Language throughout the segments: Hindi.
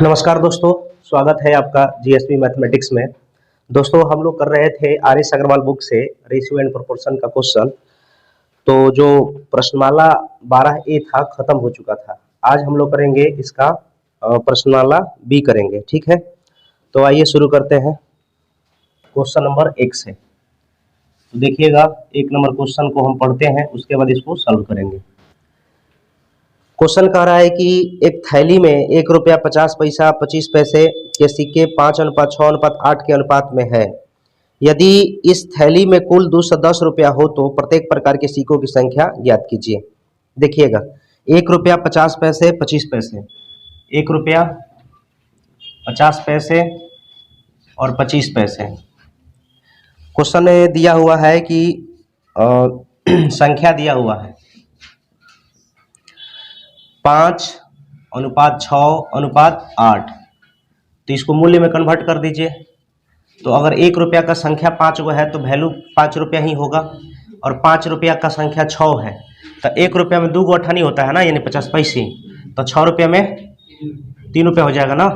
नमस्कार दोस्तों, स्वागत है आपका जीएसपी मैथमेटिक्स में। दोस्तों हम लोग कर रहे थे आर एस अग्रवाल बुक से रेशियो एंड प्रोपोर्शन का क्वेश्चन। तो जो प्रश्नमाला 12A था खत्म हो चुका था। आज हम लोग करेंगे इसका प्रश्नमाला बी करेंगे, ठीक है। तो आइए शुरू करते हैं क्वेश्चन नंबर 1 से। तो देखिएगा 1 नंबर क्वेश्चन को हम पढ़ते हैं, उसके बाद इसको सॉल्व करेंगे। क्वेश्चन कह रहा है कि एक थैली में ₹1.50 25 पैसे के सिक्के 5:6:8 के अनुपात में है। यदि इस थैली में कुल 210 रुपया हो तो प्रत्येक प्रकार के सिक्कों की संख्या ज्ञात कीजिए। देखिएगा ₹1.50 25 पैसे, ₹1.50 और 25 पैसे। क्वेश्चन में दिया हुआ है कि संख्या दिया हुआ है 5:6:8। तो इसको मूल्य में कन्वर्ट कर दीजिए। तो अगर 1 रुपया का संख्या 5 गो है तो वैल्यू 5 रुपया ही होगा, और 5 रुपया का संख्या 6 है तो 1 रुपया में 2 गो अठा नहीं होता है ना, यानी 50 पैसे। तो 6 रुपया में 3 रुपया हो जाएगा ना,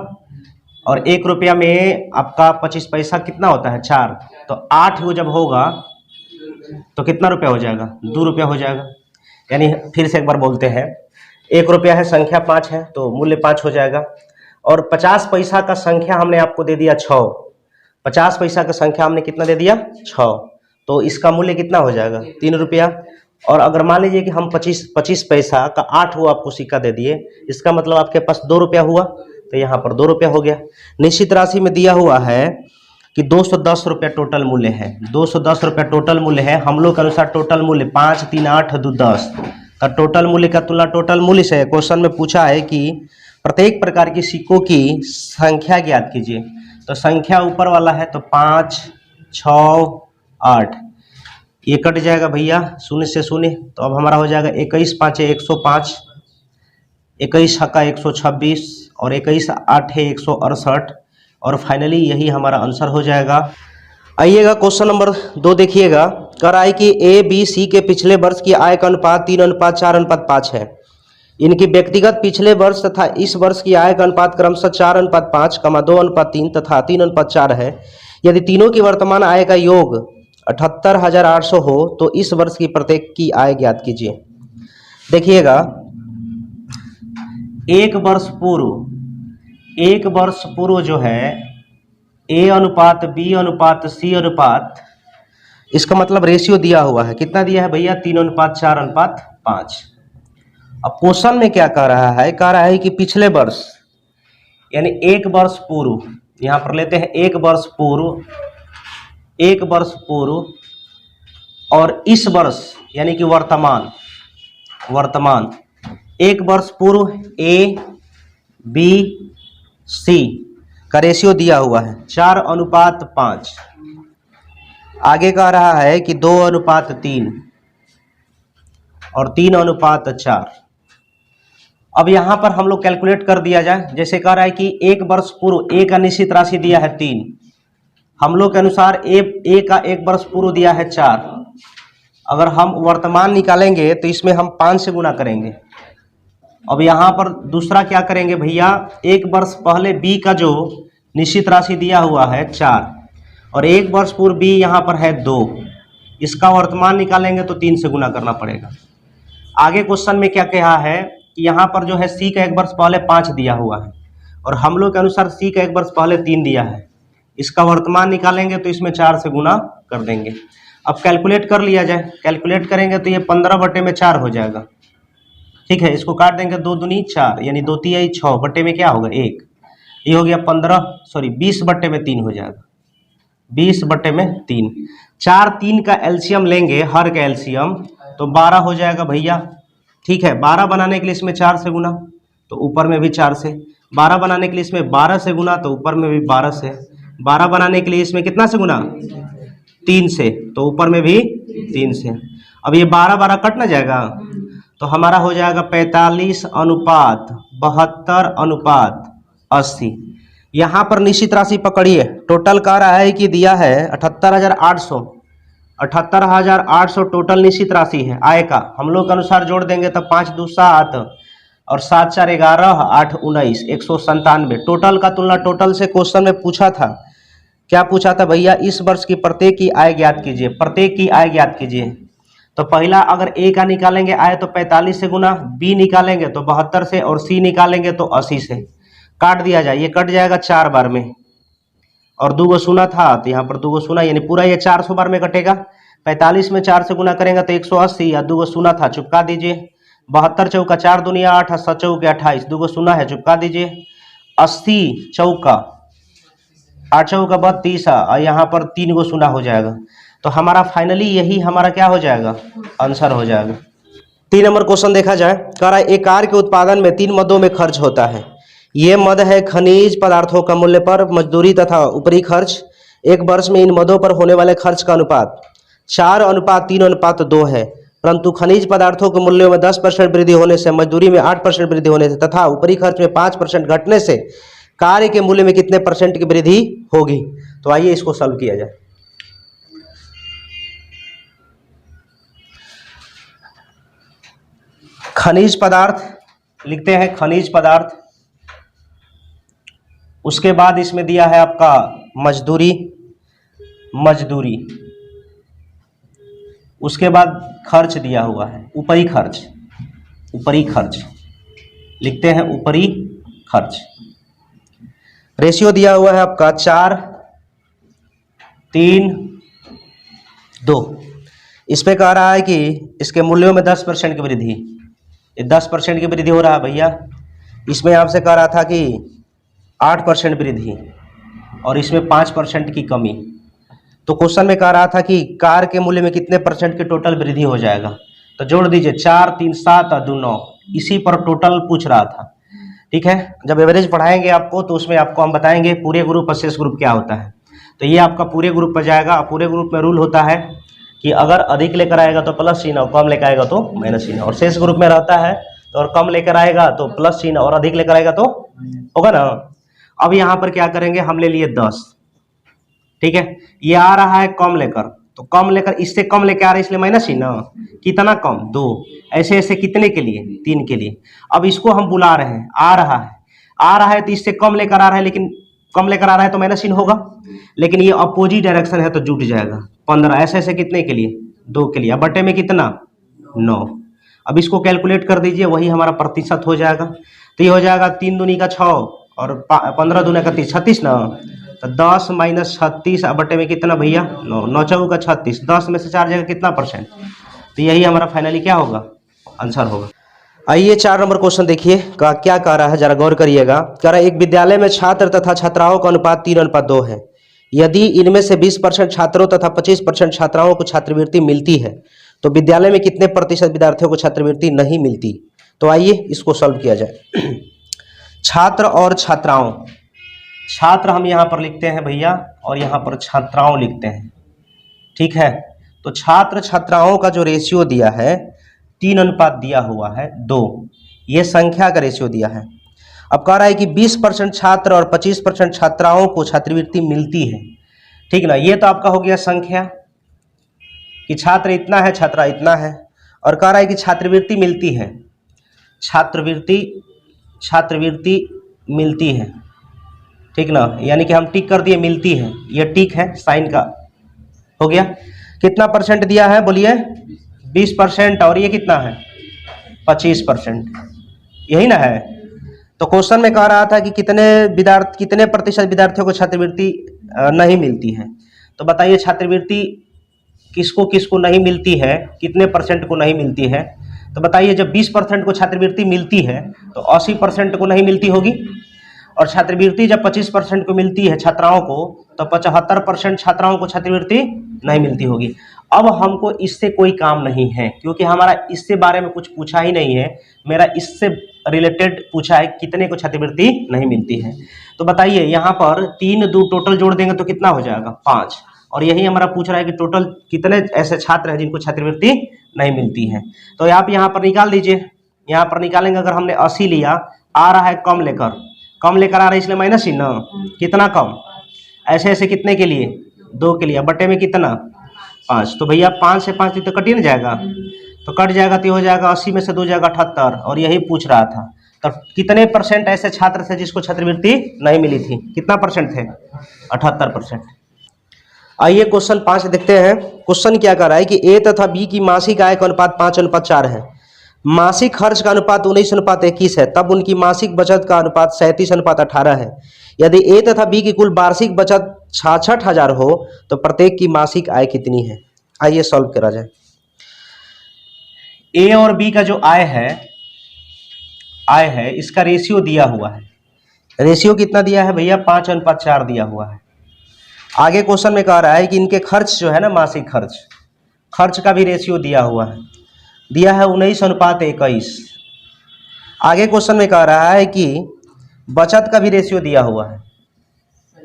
और 1 रुपया में आपका 25 पैसा कितना होता है 4। तो 8 गो जब होगा तो कितना रुपया हो जाएगा, 2 रुपया हो जाएगा। यानी फिर से एक बार बोलते हैं, 1 रुपया है, संख्या 5 है तो मूल्य 5 हो जाएगा, और 50 पैसा का संख्या हमने आपको दे दिया 6। 50 पैसा का संख्या हमने कितना दे दिया 6, तो इसका मूल्य कितना हो जाएगा 3 रुपया। और अगर मान लीजिए कि हम 25 पैसा का 8 वो आपको सिक्का दे दिए, इसका मतलब आपके पास 2 रुपया हुआ, तो यहाँ पर 2 रुपया हो गया। निश्चित राशि में दिया हुआ है कि 210 रुपया टोटल मूल्य है, 210 रुपया टोटल मूल्य है। हम लोग के अनुसार टोटल मूल्य 5, 3, 8, 2, 10 का टोटल मूल्य का तुलना टोटल मूल्य से। क्वेश्चन में पूछा है कि प्रत्येक प्रकार की सिक्कों की संख्या ज्ञात कीजिए। तो संख्या ऊपर वाला है तो 5, 6, 8, ये कट जाएगा भैया, 0 से 0। तो अब हमारा हो जाएगा 21 5 105, 21 का 126, और 21 8 है 168, और फाइनली यही हमारा आंसर हो जाएगा। आइएगा क्वेश्चन नंबर 2 देखिएगा। कह रहा है कि ए बी सी के पिछले वर्ष की आय का अनुपात 3:4:5 है। इनकी व्यक्तिगत पिछले वर्ष तथा इस वर्ष की आय का अनुपात क्रमशः 4:5, 2:3 तथा 3:4 है। यदि तीनों की वर्तमान आय का योग 78,800 हो तो इस वर्ष की प्रत्येक की आय ज्ञात कीजिए। देखिएगा एक वर्ष पूर्व जो है A अनुपात B अनुपात C अनुपात, इसका मतलब रेशियो दिया हुआ है, कितना दिया है भैया 3:4:5। अब क्वेश्चन में क्या कह रहा है, कह रहा है कि पिछले वर्ष यानी 1 वर्ष पूर्व, यहाँ पर लेते हैं 1 वर्ष पूर्व, और इस वर्ष यानी कि वर्तमान 1 वर्ष पूर्व A B C का रेशियो दिया हुआ है 4:5। आगे कह रहा है कि 2:3 और 3:4। अब यहाँ पर हम लोग कैलकुलेट कर दिया जाए। जैसे कह रहा है कि 1 वर्ष पूर्व A का निश्चित राशि दिया है 3, हम लोग के अनुसार A का 1 वर्ष पूर्व दिया है 4। अगर हम वर्तमान निकालेंगे तो इसमें हम 5 से गुना करेंगे। अब यहाँ पर दूसरा क्या करेंगे भैया, 1 वर्ष पहले B का जो निश्चित राशि दिया हुआ है 4, और 1 वर्ष पूर्व B यहाँ पर है 2, इसका वर्तमान निकालेंगे तो 3 से गुना करना पड़ेगा। आगे क्वेश्चन में क्या कहा है कि यहाँ पर जो है C का 1 वर्ष पहले 5 दिया हुआ है, और हम लोग के अनुसार C का 1 वर्ष पहले 3 दिया है, इसका वर्तमान निकालेंगे तो इसमें 4 से गुना कर देंगे। अब कैलकुलेट कर लिया जाए, कैलकुलेट करेंगे तो ये 15/4 हो जाएगा, ठीक है। इसको काट देंगे, 2 दूनी 4 यानी 2 तिहाई 6 बटे में क्या होगा 1, ये हो गया 20/3 हो जाएगा, 20/3। 4 3 का एलसीएम लेंगे, हर का एलसीएम, तो 12 हो जाएगा भैया, ठीक है। 12 बनाने के लिए इसमें 4 से गुना, तो ऊपर में भी 4 से। 12 बनाने के लिए इसमें 12 से गुना, तो ऊपर में भी 12 से। 12 बनाने के लिए इसमें कितना से गुना 3 से, तो ऊपर में भी 3 से। अब ये 12 कट ना जाएगा, तो हमारा हो जाएगा 45:72:80। यहाँ पर निश्चित राशि पकड़िए, टोटल कह रहा है कि दिया है 78,800, 78,800 टोटल निश्चित राशि है आय का। हम लोग के अनुसार जोड़ देंगे तो 5 2 7 और 7 4 11 8 19 197। टोटल का तुलना टोटल से क्वेश्चन में पूछा था, क्या पूछा था भैया, इस वर्ष की प्रत्येक की आय ज्ञात कीजिए, प्रत्येक की आय ज्ञात कीजिए। तो पहला अगर ए का निकालेंगे आय तो 45 से गुना, बी निकालेंगे तो 72 से, और सी निकालेंगे तो 80 से। काट दिया जाए, ये कट जाएगा 4 बार में, और 2 गो सुना था तो यहाँ पर 2 गो सुना, यानी पूरा ये 400 बार में कटेगा। 45 में 4 से गुना करेंगे तो 180, या 2 गो सुना था चुपका दीजिए। 72 चौका 4 दूनिया 8, 7 चौके 28, 2 गो सुना है चुपका दीजिए। 80 चौका 8 चौका 32, और यहाँ पर 3 गो सुना हो जाएगा। तो हमारा फाइनली यही हमारा क्या हो जाएगा, आंसर हो जाएगा। 3 नंबर क्वेश्चन देखा जाए, कह रहा है एक कार के उत्पादन में 3 मदों में खर्च होता है। ये मद है खनिज पदार्थों का मूल्य पर मजदूरी तथा ऊपरी खर्च। एक वर्ष में इन मदों पर होने वाले खर्च का अनुपात 4:3:2 है, परंतु खनिज पदार्थों के मूल्यों में 10% वृद्धि होने से, मजदूरी में 8% वृद्धि होने से तथा ऊपरी खर्च में 5% घटने से कार्य के मूल्य में कितने % की वृद्धि होगी। तो आइए इसको सॉल्व किया जाए। खनिज पदार्थ लिखते हैं, खनिज पदार्थ, उसके बाद इसमें दिया है आपका मजदूरी, मजदूरी, उसके बाद खर्च दिया हुआ है, ऊपरी खर्च, ऊपरी खर्च लिखते हैं, ऊपरी खर्च। रेशियो दिया हुआ है आपका 4:3:2। इस पे कह रहा है कि इसके मूल्यों में 10% की वृद्धि, 10% की वृद्धि हो रहा है भैया। इसमें आपसे कह रहा था कि 8% वृद्धि, और इसमें 5% की कमी। तो क्वेश्चन में कह रहा था कि कार के मूल्य में कितने % की टोटल वृद्धि हो जाएगा। तो जोड़ दीजिए, 4 3 7 और 2 9, इसी पर टोटल पूछ रहा था। ठीक है, जब एवरेज पढ़ाएंगे आपको तो उसमें आपको हम बताएंगे पूरे ग्रुप और शेष ग्रुप क्या होता है। तो ये आपका पूरे ग्रुप पर जाएगा। पूरे ग्रुप में रूल होता है कि अगर अधिक लेकर आएगा तो प्लस चिन्ह, और कम लेकर आएगा तो माइनस चिन्ह। और शेष ग्रुप में रहता है तो और कम लेकर आएगा तो प्लस चिन्ह, और अधिक लेकर आएगा तो होगा ना। अब यहाँ पर क्या करेंगे, हम ले लिए 10, ठीक है, ये आ रहा है कम लेकर, तो कम लेकर इससे कम लेकर आ रहा है इसलिए माइनस चिन्ह। कितना कम, 2, ऐसे ऐसे कितने के लिए, 3 के लिए। अब इसको हम बुला रहे हैं, आ रहा है तो इससे कम लेकर आ रहा है, लेकिन कम लेकर आ रहा है तो माइनस चिन्ह होगा, लेकिन ये अपोजिट डायरेक्शन है तो जुट जाएगा। 15 ऐसे ऐसे कितने के लिए, 2 के लिए। अब बटे में कितना, 9। अब इसको कैलकुलेट कर दीजिए, वही हमारा प्रतिशत हो जाएगा। तो ये हो जाएगा 3 दूनी का 6 और 15 दूनी का 30, 36 ना। तो 10 माइनस 36 बटे में कितना भैया, 9, 9 चौका 36, 10 में से 4 जाएगा कितना %। तो यही हमारा फाइनली क्या होगा, आंसर होगा। आइए 4 नंबर क्वेश्चन देखिए, क्या कह रहा है, जरा गौर करिएगा। कह रहा है एक विद्यालय में छात्र तथा छात्राओं का अनुपात 3:2 है। यदि इनमें से 20% छात्रों तथा 25% छात्राओं को छात्रवृत्ति मिलती है तो विद्यालय में कितने % विद्यार्थियों को छात्रवृत्ति नहीं मिलती। तो आइए इसको सॉल्व किया जाए। छात्र और छात्राओं, छात्र हम यहाँ पर लिखते हैं भैया, और यहाँ पर छात्राओं लिखते हैं, ठीक है। तो छात्र छात्राओं का जो रेशियो दिया है 3:2 दिया हुआ है 2, ये संख्या का रेशियो दिया है। अब कह रहा है कि 20% छात्र और 25% छात्राओं को छात्रवृत्ति मिलती है, ठीक ना। ये तो आपका हो गया संख्या कि छात्र इतना है, छात्रा इतना है, और कह रहा है कि छात्रवृत्ति मिलती है, छात्रवृत्ति मिलती है, ठीक ना। यानी कि हम टिक कर दिए मिलती है, ये टिक है, साइन का हो गया। कितना % दिया है बोलिए, 20%, और ये कितना है 25%, यही ना है। तो क्वेश्चन में कह रहा था कि कितने प्रतिशत विद्यार्थियों को छात्रवृत्ति नहीं मिलती है। तो बताइए छात्रवृत्ति किसको किसको नहीं मिलती है, कितने % को नहीं मिलती है। तो बताइए जब 20% को छात्रवृत्ति मिलती है तो 80% को नहीं मिलती होगी, और छात्रवृत्ति जब 25% को मिलती है छात्राओं को तो 75% छात्राओं को छात्रवृत्ति नहीं मिलती होगी। अब हमको इससे कोई काम नहीं है, क्योंकि हमारा इससे बारे में कुछ पूछा ही नहीं है। मेरा इससे रिलेटेड पूछा है कितने को छात्रवृत्ति नहीं मिलती है। तो बताइए यहाँ पर 3 2 टोटल जोड़ देंगे तो कितना हो जाएगा 5, और यही हमारा पूछ रहा है कि टोटल कितने ऐसे छात्र हैं जिनको छात्रवृत्ति नहीं मिलती है। तो आप यहाँ पर निकाल दीजिए, यहाँ पर निकालेंगे। अगर हमने 80 लिया, आ रहा है कम लेकर आ रहा है इसलिए माइनस ही ना, कितना कम, ऐसे ऐसे कितने के लिए, 2 के लिए, बटे में कितना 5। तो भैया 5 से 5 तो कट ही नहीं जाएगा, तो कट जाएगा तो हो जाएगा 80 में से 2 जाएगा 78, और यही पूछ रहा था। तो कितने परसेंट ऐसे छात्र थे जिसको छात्रवृत्ति नहीं मिली थी? कितना परसेंट थे? 78%। आइए क्वेश्चन 5 देखते हैं। क्वेश्चन क्या कर रहा है कि ए तथा बी की मासिक आय का अनुपात 5:4 है, मासिक खर्च का अनुपात 19:21 है, तब उनकी मासिक बचत का अनुपात 37:18 है। यदि ए तथा बी की कुल वार्षिक बचत 66,000 हो तो प्रत्येक की मासिक आय कितनी है? आइए सॉल्व करा जाए। ए और बी का जो आय है इसका रेशियो दिया हुआ है। रेशियो कितना दिया है भैया? 5:4 दिया हुआ है। आगे क्वेश्चन में कह रहा है कि इनके खर्च जो है ना, मासिक खर्च का भी रेशियो दिया हुआ है, दिया है 19:21। आगे क्वेश्चन में कह रहा है कि बचत का भी रेशियो दिया हुआ है,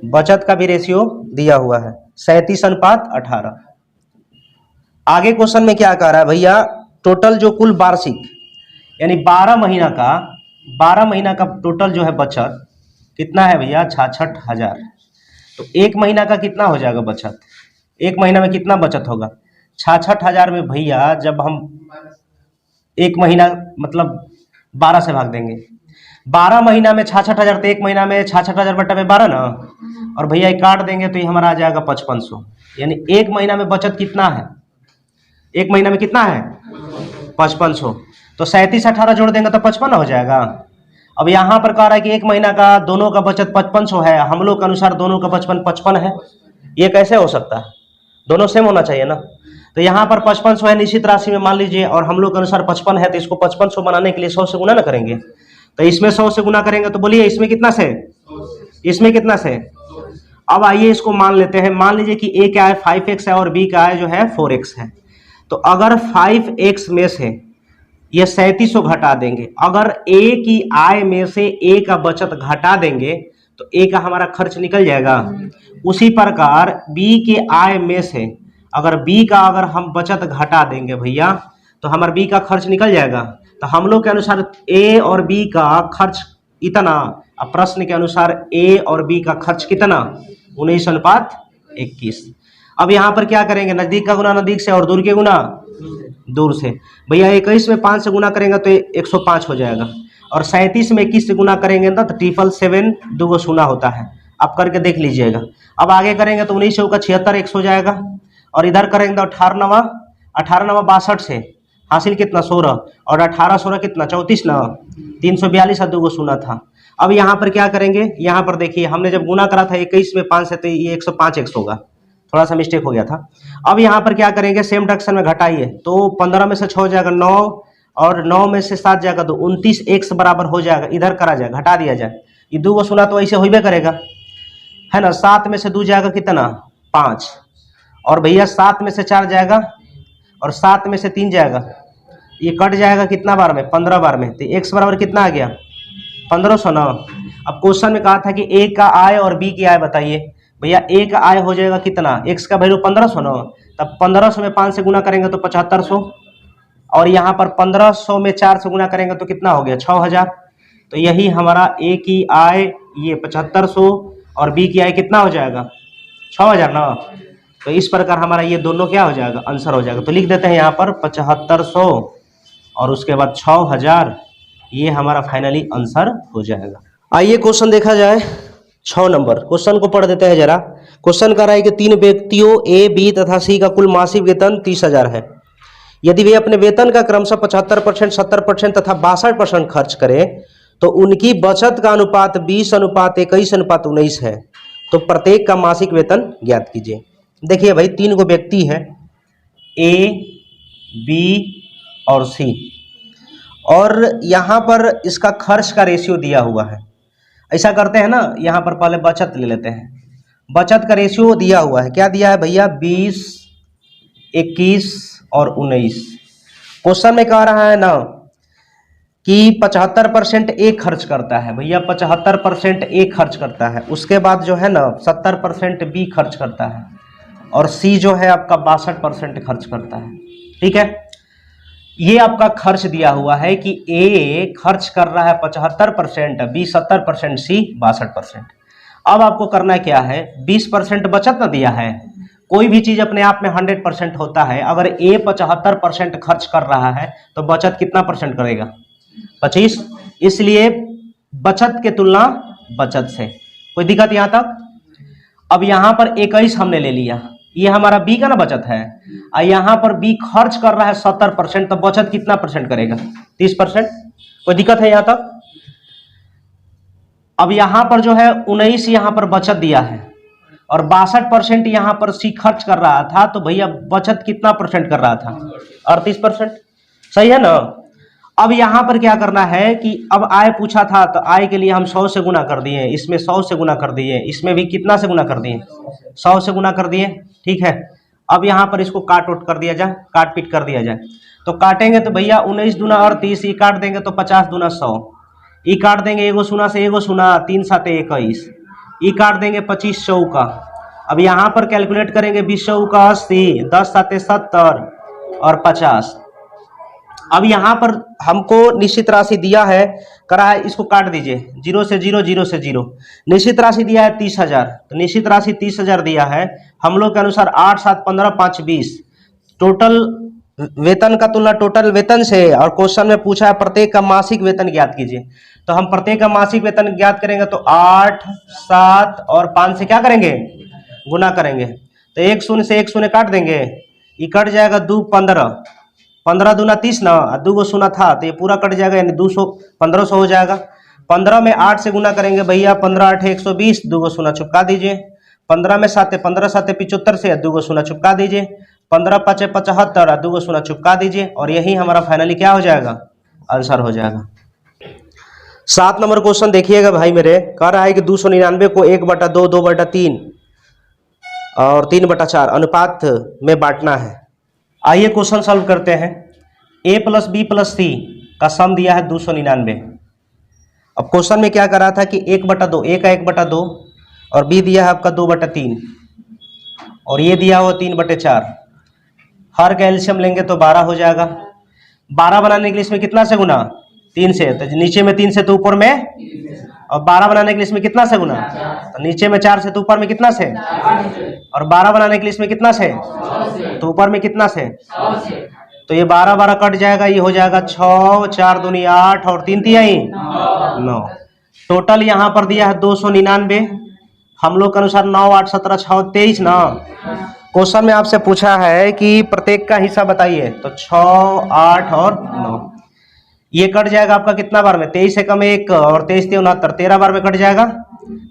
बचत का भी रेशियो दिया हुआ है 37:18। आगे क्वेश्चन में क्या कह रहा है भैया? टोटल जो कुल वार्षिक यानी 12 महीना का टोटल जो है बचत कितना है भैया? 66,000। तो एक महीना का कितना हो जाएगा बचत? एक महीना में कितना बचत होगा? 66,000 में भैया जब हम एक महीना मतलब 12 से भाग देंगे, 12 महीना में 66,000, तो एक महीना में 66,000 बटा में 12 ना, और भैया ये काट देंगे तो ये हमारा आ जाएगा 5500। यानी एक महीना में बचत कितना है? एक महीना में कितना है? 5500। तो 37-18 जोड़ देंगे तो 55 हो जाएगा। अब यहाँ पर कह रहा है कि एक महीना का दोनों का बचत 5500 है, हम लोग के अनुसार दोनों का 55 है। ये कैसे हो सकता है? दोनों सेम होना चाहिए ना। तो यहाँ पर 5500 है निश्चित राशि में मान लीजिए, और हम लोग के अनुसार 55 है, तो इसको 5500 बनाने के लिए 100 से गुना ना करेंगे। तो इसमें 100 से गुना करेंगे तो बोलिए इसमें कितना से? इसमें कितना से? अब आइए इसको मान लेते हैं। मान लीजिए कि ए का आय 5x है और बी का आय जो है 4x है। तो अगर 5x में से ये 3700 घटा देंगे, अगर ए की आय में से ए का बचत घटा देंगे तो ए का हमारा खर्च निकल जाएगा। उसी प्रकार बी के आय में से अगर बी का अगर हम बचत घटा देंगे भैया तो हमारा बी का खर्च निकल जाएगा। तो हम लोग के अनुसार ए और बी का खर्च इतना, अब प्रश्न के अनुसार ए और बी का खर्च कितना? 19:21। अब यहाँ पर क्या करेंगे? नजदीक का गुना नजदीक से और दूर के गुना दूर से। भैया 21 में 5 से गुना करेंगे तो 105 हो जाएगा, और 37 में 21 से गुना करेंगे ना तो 777 2 शून्य होता है। आप करके देख लीजिएगा। अब आगे करेंगे तो 19 का 76 100 हो जाएगा, और इधर करेंगे तो 18 62 से हासिल कितना? 16, और 18 16 कितना? 34 ना, 342 और 2 शून्य था। अब यहाँ पर क्या करेंगे? यहाँ पर देखिए हमने जब गुना करा था 21 में 5 से तो ये 105 x होगा, थोड़ा सा मिस्टेक हो गया था। अब यहाँ पर क्या करेंगे? सेम डिडक्शन में घटाइए तो 15 में से 6 हो जाएगा 9, और 9 में से 7 जाएगा तो 29x बराबर हो जाएगा। इधर करा जाए, घटा दिया जाए, ये 2 शून्य तो ऐसे होइबे करेगा, है ना। 7 में से 2 जाएगा कितना? 5, और भैया 7 में से 4 जाएगा, और 7 में से 3 जाएगा, ये कट जाएगा कितना बार में? 15 बार में। तो x बराबर कितना आ गया? 1500 ना। अब क्वेश्चन में कहा था कि ए का आय और बी की आय बताइए। भैया ए का आय हो जाएगा कितना? x का वैल्यू 1500 ना, तब 1500 में 5 से गुना करेंगे तो 7500, और यहाँ पर 1500 में 4 से गुना करेंगे तो कितना हो गया? 6000। तो यही हमारा ए की आय ये 7500 और बी की आय कितना हो जाएगा? 6000 ना। तो इस प्रकार हमारा ये दोनों क्या हो जाएगा? आंसर हो जाएगा। तो लिख देते हैं यहाँ पर 7500 और उसके बाद 6000, ये हमारा फाइनली आंसर हो जाएगा। आइए क्वेश्चन देखा जाए। 6 नंबर क्वेश्चन को पढ़ देते हैं जरा। क्वेश्चन कर रहा है कि 3 व्यक्तियों ए, बी तथा सी का कुल मासिक वेतन 30,000 है। यदि वे अपने वेतन का क्रमशः 75%, 70% तथा 62% खर्च करें तो उनकी बचत का अनुपात 20:21:19 है। तो प्रत्येक का मासिक वेतन ज्ञात कीजिए। देखिए भाई 3 गो व्यक्ति हैं, ए, बी और सी, और यहाँ पर इसका खर्च का रेशियो दिया हुआ है। ऐसा करते हैं ना, यहाँ पर पहले बचत ले लेते हैं। बचत का रेशियो दिया हुआ है, क्या दिया है भैया? 20, 21 और 19। क्वेश्चन में कह रहा है ना कि 75% ए खर्च करता है। भैया 75% ए खर्च करता है, उसके बाद जो है ना 70% बी खर्च करता है, और सी जो है आपका 62% खर्च करता है। ठीक है, ये आपका खर्च दिया हुआ है कि ए खर्च कर रहा है 75%, बी 70%, सी 62%। अब आपको करना क्या है? 20% बचत ना दिया है। कोई भी चीज अपने आप में 100% होता है। अगर ए 75% खर्च कर रहा है तो बचत कितना परसेंट करेगा? 25, इसलिए बचत के तुलना बचत से। कोई दिक्कत यहां तक? अब यहां पर 21 हमने ले लिया, ये हमारा बी का ना बचत है, और यहां पर बी खर्च कर रहा है 70%, तो बचत कितना परसेंट करेगा? 30%। कोई दिक्कत है यहां तक? अब यहां पर जो है 19 यहां पर बचत दिया है और 62% यहां पर सी खर्च कर रहा था, तो भैया बचत कितना परसेंट कर रहा था? 38%। सही है ना? अब यहां पर क्या करना है कि अब आय पूछा था, तो आय के लिए हम 100 से गुना कर दिए, इसमें 100 से गुना कर दिए, इसमें भी कितना से गुना कर दिए? 100 से गुना कर दिए। ठीक है, अब यहां पर इसको काट उट कर दिया जाए, काट पीट कर दिया जाए। तो काटेंगे तो भैया 19 दूना 38, ये काट देंगे तो 50 दूना 100, ई काट देंगे एगो सुना से एगो सुना, 3 साते 21, ई काट देंगे 25 चौका। अब यहाँ पर कैलकुलेट करेंगे 20 चौका 80, 10 साते 70 और 50। अब यहाँ पर हमको निश्चित राशि दिया है, करा है, इसको काट दीजिए, 0 से 0, 0 से 0। निश्चित राशि दिया है 30,000, तो निश्चित राशि 30,000 दिया है हम लोग के अनुसार। 8 7 15 5 20, टोटल वेतन का तुलना टोटल वेतन से, और क्वेश्चन में पूछा है प्रत्येक का मासिक वेतन ज्ञात कीजिए। तो हम प्रत्येक का मासिक वेतन ज्ञात करेंगे तो 8 7 और 5 से क्या करेंगे? गुना करेंगे। तो 1 शून्य से 1 शून्य काट देंगे, ये कट जाएगा 2 15, 15 दूना 30 ना, 2 गो शून्य था तो ये पूरा कट जाएगा, यानी 200 1500 हो जाएगा। 15 में 8 से गुना करेंगे भैया, 15 8 120, 2 गो शून्य चुपका दीजिए। 15 में 7 15 7 75 से 2 गो शून्य चुपका दीजिए। 15 5 75, 2 गो शून्य चुपका दीजिए, और यही हमारा फाइनली क्या हो जाएगा? आंसर हो जाएगा। 7 नंबर क्वेश्चन देखिएगा भाई मेरे, कह रहा है कि 299 को 1/2, 2/3 और 3/4 अनुपात में बांटना है। आइए क्वेश्चन सॉल्व करते हैं। a + b + c का सम दिया है 299। अब क्वेश्चन में क्या कर रहा था कि 1/2, a का 1/2 और b दिया है आपका 2/3 और ये दिया हुआ 3/4। हर का एलसीएम लेंगे तो 12 हो जाएगा। 12 बनाने के लिए इसमें कितना से गुना? 3 से, तो नीचे में 3 से तो ऊपर में, और 12 बनाने के लिए इसमें कितना से गुना? तो नीचे में 4 से तो ऊपर में कितना से? और 12 बनाने के लिए इसमें कितना से? तो ऊपर में कितना से? तो ये 12 12 कट जाएगा, ये हो जाएगा 6, 4 दूनी 8 और 3 तिहाई 9। टोटल यहाँ पर दिया है 299। हम लोग के अनुसार 9 8 17 6 23 ना। क्वेश्चन में आपसे पूछा है कि प्रत्येक का हिस्सा बताइए, तो 6 8 और 9। ये कट जाएगा आपका कितना बार में? 23 से कम 1 और 23 3 69, 13 बार में कट जाएगा।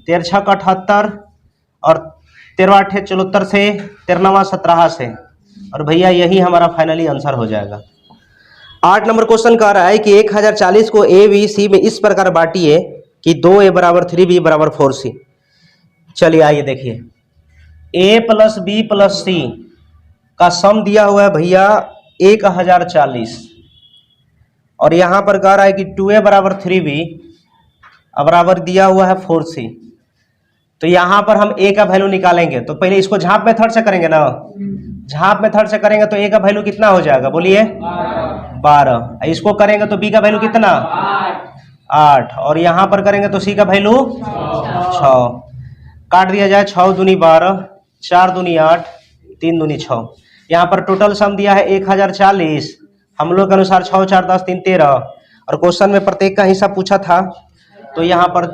13 6 78 और 13 8 74 से, 13 9 17 से, और भैया यही हमारा फाइनली आंसर हो जाएगा। 8 नंबर क्वेश्चन कह रहा है कि 1040 को ए बी सी में इस प्रकार बांटिए कि 2a = 3b = 4c। चलिए आइए देखिए, a + b + c का सम दिया हुआ है भैया 1040, और यहां पर कह रहा है कि 2a = 3b बराबर दिया हुआ है 4c। तो यहां पर हम a का वैल्यू निकालेंगे, तो पहले इसको झाप मेथड से करेंगे ना। झाप मेथड से करेंगे तो a का वैल्यू कितना हो जाएगा? बोलिए 12। इसको करेंगे तो b का वैल्यू कितना? 8। और यहां पर करेंगे तो c का वैल्यू 6। काट दिया जाए, 6 दूनी 12, 4 दूनी 8, 3 दूनी 6। यहाँ पर टोटल सम दिया है 1040, हम लोग के अनुसार 6 4 10 3 13, और क्वेश्चन में प्रत्येक का हिस्सा पूछा था। तो यहाँ पर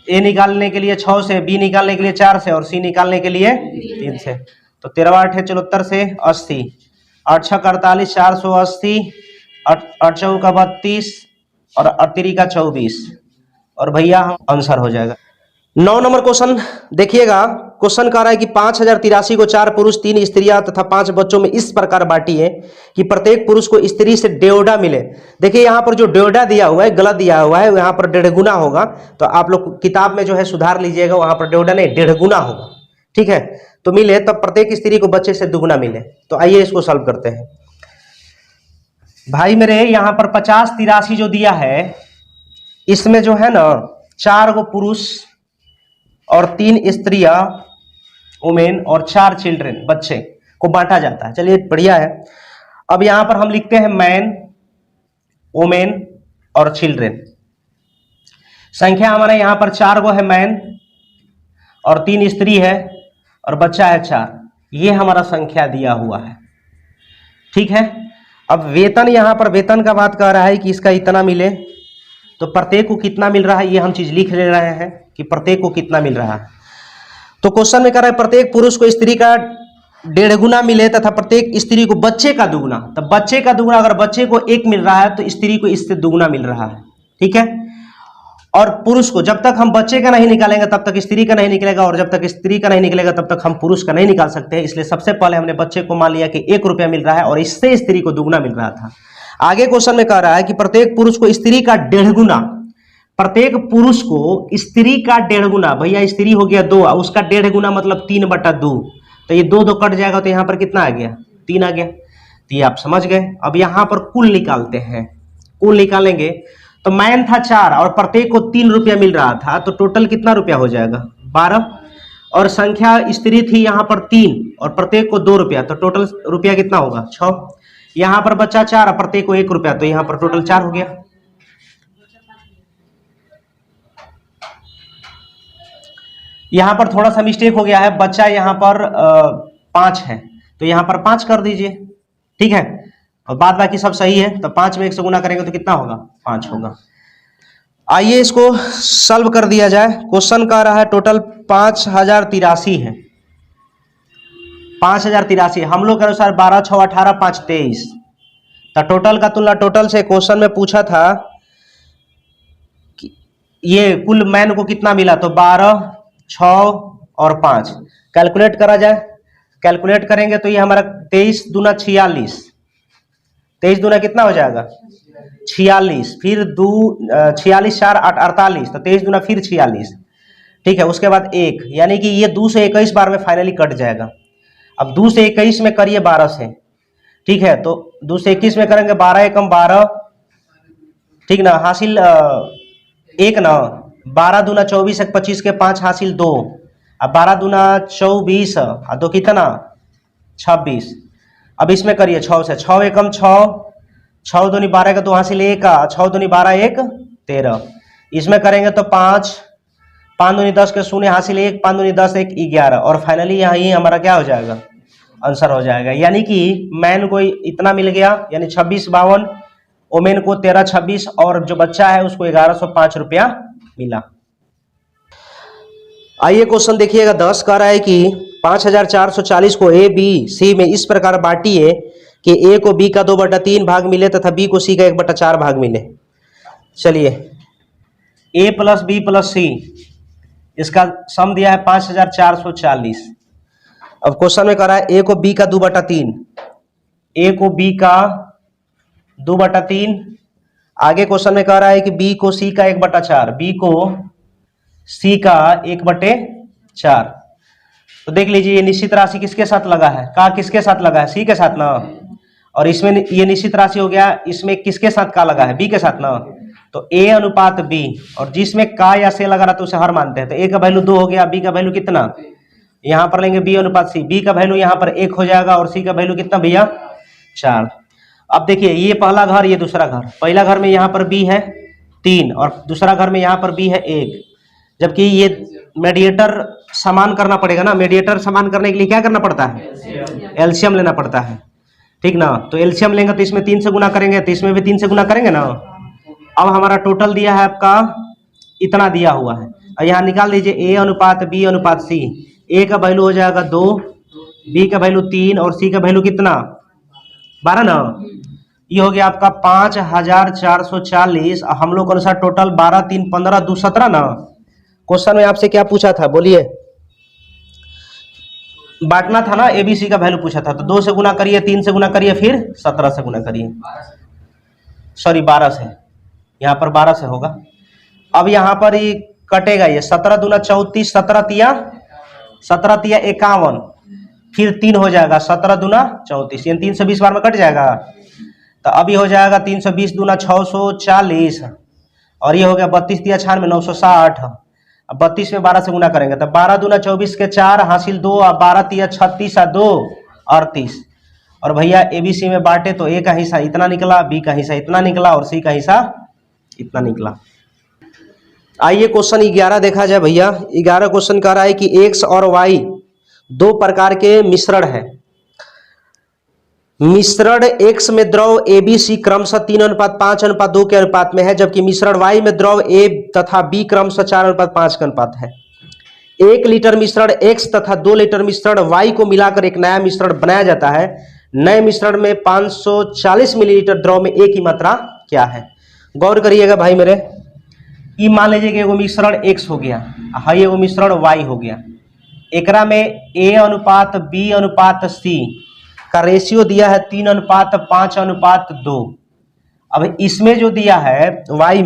a निकालने के लिए 6 से, b निकालने के लिए 4 से, और c निकालने के लिए 3 से। तो 13 8 74 से 80, 8 6 48, 480, 8 4 32 और 3 का 24, और भैया आंसर हो जाएगा। 9 नंबर क्वेश्चन देखिएगा। क्वेश्चन कह रहा है कि 5083 को 4 पुरुष 3 स्त्रियां तथा 5 बच्चों में इस प्रकार बांटिए कि प्रत्येक पुरुष को स्त्री से डेढ़ मिले। देखिए यहाँ पर जो डेढ़ दिया हुआ है गलत दिया हुआ है, यहाँ पर 1.5 गुना होगा, तो आप लोग किताब में जो है सुधार लीजिएगा, वहां पर डेढ़ नहीं 1.5 गुना होगा। ठीक है, तो मिले तब प्रत्येक स्त्री को बच्चे से 2 गुना मिले। तो आइए इसको सॉल्व करते हैं भाई मेरे। यहाँ पर 50 83 जो दिया है, इसमें जो है ना 4 गो पुरुष और 3 स्त्रियां वुमेन और 4 चिल्ड्रन बच्चे को बांटा जाता है। चलिए बढ़िया है। अब यहां पर हम लिखते हैं मैन, वुमेन और चिल्ड्रन। संख्या हमारे यहां पर 4 गो है मैन और 3 स्त्री है और बच्चा है 4। ये हमारा संख्या दिया हुआ है। ठीक है, अब वेतन, यहाँ पर वेतन का बात कर रहा है कि इसका इतना मिले, तो प्रत्येक को कितना मिल रहा है ये हम चीज लिख ले रहे हैं कि प्रत्येक को कितना मिल रहा है। तो क्वेश्चन में कह रहा है प्रत्येक पुरुष को स्त्री का 1.5 गुना मिले तथा प्रत्येक स्त्री को बच्चे का दुगुना। तो बच्चे का दुगुना, अगर बच्चे को 1 मिल रहा है तो स्त्री को इससे दुगुना मिल रहा है, ठीक है। और पुरुष को, जब तक हम बच्चे का नहीं निकालेंगे तब तक स्त्री का नहीं निकलेगा, और जब तक स्त्री का नहीं निकलेगा तब तक हम पुरुष का नहीं निकाल सकते हैं। इसलिए सबसे पहले हमने बच्चे को मान लिया कि 1 रुपया मिल रहा है और इससे स्त्री को दुगुना मिल रहा था। आगे क्वेश्चन में कह रहा है कि प्रत्येक पुरुष को स्त्री का 1.5 गुना, प्रत्येक पुरुष को स्त्री का 1.5 गुना, भैया स्त्री हो गया 2, उसका 1.5 गुना मतलब 3/2, तो ये 2 कट जाएगा, तो यहाँ पर कितना आ गया, 3 आ गया। तो ये आप समझ गए। अब यहाँ पर कुल निकालते हैं, कुल निकालेंगे तो मैन था 4 और प्रत्येक को 3 रुपया मिल रहा था, तो टोटल कितना रुपया हो जाएगा, 12। और संख्या स्त्री थी यहाँ पर 3 और प्रत्येक को 2 रुपया, तो टोटल रुपया कितना होगा, 6। यहाँ पर बचा 4 और प्रत्येक को 1 रुपया, तो यहाँ पर टोटल 4 हो गया। यहाँ पर थोड़ा सा मिस्टेक हो गया है, बच्चा यहाँ पर 5 है, तो यहाँ पर 5 कर दीजिए, ठीक है। और बाद बाकी सब सही है, तो 5 में 1 से गुना करेंगे तो कितना होगा, 5 होगा। आइए इसको सॉल्व कर दिया जाए। क्वेश्चन कह रहा है टोटल 5083 है, 5083 हम लोग के अनुसार 12 6 18 5 23, तो टोटल का तुलना टोटल से क्वेश्चन में पूछा था कि ये कुल मैन को कितना मिला, तो 12 6 और 5 कैलकुलेट करा जाए। कैलकुलेट करेंगे तो ये हमारा 23 दूना 46, 23 दूना कितना हो जाएगा 46, फिर 46 4 8 48, तो 23 दूना फिर 46, ठीक है। उसके बाद 1, यानी कि ये 2 से 21 बार में फाइनली कट जाएगा। अब 2 से 21 में करिए 12 से, ठीक है, तो 2 से 21 में करेंगे 12 एकम 12, ठीक ना, हासिल 1 ना, 12 दूना 24 1 25 के 5 हासिल 2, अब 12 दूना 24 और 2 कितना 26। अब इसमें करिए 6 से, 6 एकम 6, 6 दूनी 12 का 2 हासिल 1, 6 दूनी 12 1 13। इसमें करेंगे तो 5 5 दूनी 10 के 0 हासिल 1, 5 दूनी 10 1 11, और फाइनली यहाँ ही हमारा क्या हो जाएगा, आंसर हो जाएगा। यानी कि मैन को इतना मिल गया, यानी 26 52, ओमेन को 13 26, और जो बच्चा है उसको 1105 रुपया मिला। आइए क्वेश्चन देखिएगा 10 कह रहा है कि 5440 को ए बी सी में इस प्रकार बांटिए कि ए को बी का 2/3 भाग मिले तथा बी को सी का 1/4 भाग मिले। चलिए ए प्लस बी प्लस सी, इसका सम दिया है 5440। अब क्वेश्चन में कह रहा है ए को बी का 2/3, ए को बी का 2/3। आगे क्वेश्चन में कह रहा है कि बी को सी का 1/4, बी को सी का 1/4। तो देख लीजिए ये निश्चित राशि किसके साथ लगा है, का किसके साथ लगा है, सी के साथ ना, और इसमें ये निश्चित राशि हो गया, इसमें किसके साथ का लगा है, बी के साथ ना। तो ए अनुपात बी, और जिसमें का या से लगा रहा तो उसे हर मानते हैं। तो ए का वैल्यू 2 हो गया, बी का वैल्यू कितना, यहाँ पर लेंगे बी अनुपात सी, बी का वैल्यू यहाँ पर 1 हो जाएगा और सी का वैल्यू कितना भैया 4। अब देखिए ये पहला घर, ये दूसरा घर, पहला घर में यहाँ पर बी है 3 और दूसरा घर में यहाँ पर बी है 1, जबकि ये मेडिएटर समान करना पड़ेगा ना। मेडिएटर समान करने के लिए क्या करना पड़ता है, एलसीएम लेना पड़ता है, ठीक ना। तो एलसीएम लेंगे तो इसमें 3 से गुना करेंगे, तो इसमें भी 3 से गुना करेंगे ना। अब हमारा टोटल दिया है आपका इतना दिया हुआ है, और यहाँ निकाल दीजिए ए अनुपात बी अनुपात सी। ए का वैल्यू हो जाएगा 2, बी का वैल्यू 3 और सी का वैल्यू कितना 12 ना। ये हो गया आपका 5440। हम लोग के अनुसार टोटल 12 3 15 2 17 ना। क्वेश्चन में आपसे क्या पूछा था बोलिए, बांटना था ना, एबीसी का वैल्यू पूछा था। तो 2 से गुना करिए, 3 से गुना करिए, फिर 17 से गुना करिए, सॉरी 12 से, यहाँ पर 12 से होगा। अब यहाँ पर ये कटेगा, ये 17 दूना 34, 17 तिया 51, फिर 3 हो जाएगा, 17 दूना 34, यानी 320 बार में कट जाएगा। तो अभी हो जाएगा 320 दूना 640, और ये हो गया 32 तिया 96 960। अब 32 में 12 से गुना करेंगे तो 12 दूना 24 के 4 हासिल 2, और 12 तिया 36 और 2 38। और भैया एबीसी में बांटे तो ए का हिस्सा इतना निकला, बी का हिस्सा इतना निकला और सी का हिस्सा इतना निकला। आइए क्वेश्चन 11 देखा जाए भैया। 11 क्वेश्चन कह रहा है कि एक्स और वाई 2 प्रकार के मिश्रण है। मिश्रण X में द्रव ABC क्रमशः 3:5:2 के अनुपात में है, जबकि मिश्रण Y में द्रव A तथा B क्रमशः 4:5 के अनुपात है। 1 लीटर मिश्रण X तथा 2 लीटर मिश्रण Y को मिलाकर एक नया मिश्रण बनाया जाता है। नए मिश्रण में 540 मिलीलीटर द्रव में A की मात्रा क्या है? गौर करिएगा भाई मेरे। ये मान लीजिए कि एगो मिश्रण X हो गया, हाँ एगो मिश्रण Y हो गया। एकरा में A:B:C का रेशियो दिया है 3:5:2। अब इसमें जो दिया है Y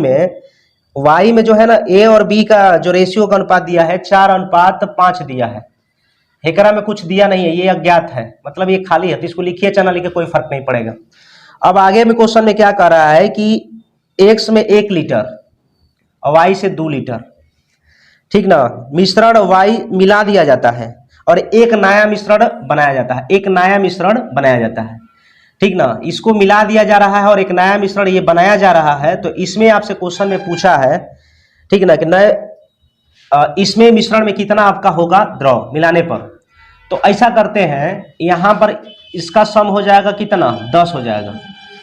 में जो है ना A और B का जो रेशियो का अनुपात दिया है 4:5 दिया है। एकरा में कुछ दिया नहीं है, ये अज्ञात है, मतलब ये खाली है, तो इसको लिखिए चाहे ना लिखिए कोई फर्क नहीं पड़ेगा। अब आगे में क्वेश्चन में क्या कह रहा है कि X में 1 लीटर और Y से 2 लीटर, ठीक ना, मिश्रण Y मिला दिया जाता है और एक नया मिश्रण बनाया जाता है, एक नया मिश्रण बनाया जाता है, ठीक ना। इसको मिला दिया जा रहा है और एक नया मिश्रण ये बनाया जा रहा है। तो इसमें आपसे क्वेश्चन में पूछा है, ठीक ना, कि नए इसमें मिश्रण में कितना आपका होगा द्रव मिलाने पर। तो ऐसा करते हैं, यहाँ पर इसका सम हो जाएगा कितना, 10 हो जाएगा,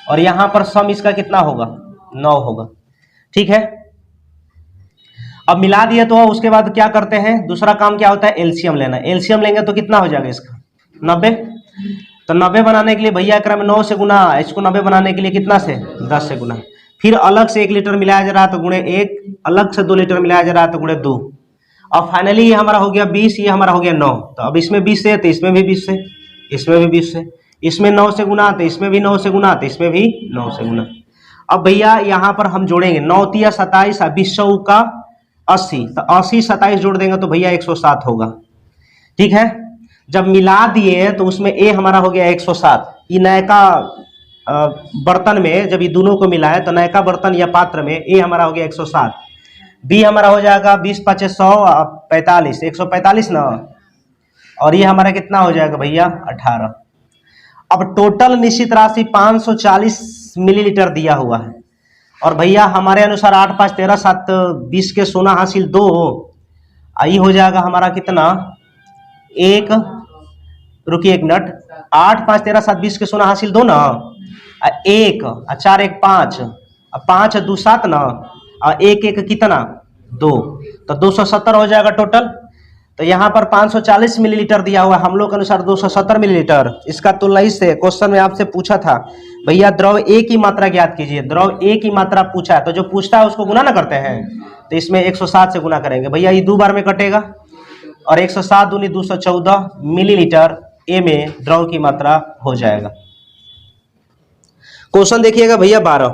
और यहाँ पर सम इसका कितना होगा, 9 होगा, ठीक है। अब मिला दिए तो उसके बाद क्या करते हैं, दूसरा काम क्या होता है, एलसीएम लेना। एलसीएम लेंगे तो कितना हो जाएगा इसका, 90। तो 90 बनाने के लिए भैया एकरा में 9 से गुना, इसको 90 बनाने के लिए कितना से, 10 से गुना। फिर अलग से 1 लीटर मिलाया जा रहा है तो गुणे 1, अलग से 2 लीटर मिलाया जा रहा है तो गुणे 2। अब फाइनली ये हमारा हो गया 20, ये हमारा हो गया 9। तो अब इसमें 20 से तो इसमें भी 20 से, इसमें भी 20 से, इसमें 9 से गुना तो इसमें भी 9 से गुना, तो इसमें भी 9 से गुना। अब भैया यहाँ पर हम जोड़ेंगे 9 तिया 27, 20 का 80, तो 80 27 जोड़ देंगे तो भैया 107 होगा, ठीक है। जब मिला दिए तो उसमें A हमारा हो गया 107। ये नयका बर्तन में जब ये दोनों को मिला है तो नयका बर्तन या पात्र में A हमारा हो गया 107, B हमारा हो जाएगा 20 × 5 = 145, 145 ना, और ये हमारा कितना हो जाएगा भैया 18। अब टोटल निश्चित राशि 540 मिलीलीटर दिया हुआ है, और भैया हमारे अनुसार 8 × 5 = 13, 7 20 के सोना हासिल 2, आई हो जाएगा हमारा कितना, 1, रुकिए 1 मिनट, 8 × 5 = 13, 7 20 के सोना हासिल 2 ना, 1 4 1 5, 5 2 7 ना, और 1 1 कितना 2, तो 270 हो जाएगा टोटल। तो यहाँ पर 540 मिलीलीटर दिया हुआ है, हम लोग के अनुसार 270 मिलीलीटर। इसका तुलना इससे क्वेश्चन में आपसे पूछा था भैया द्रव A की मात्रा ज्ञात कीजिए, द्रव A की मात्रा पूछा है, तो जो पूछता है उसको गुना ना करते हैं, तो इसमें 107 से गुना करेंगे भैया, ये 2 बार में कटेगा, और 107 दूनी 214 मिलीलीटर A में द्रव की मात्रा हो जाएगा। क्वेश्चन देखिएगा भैया 12।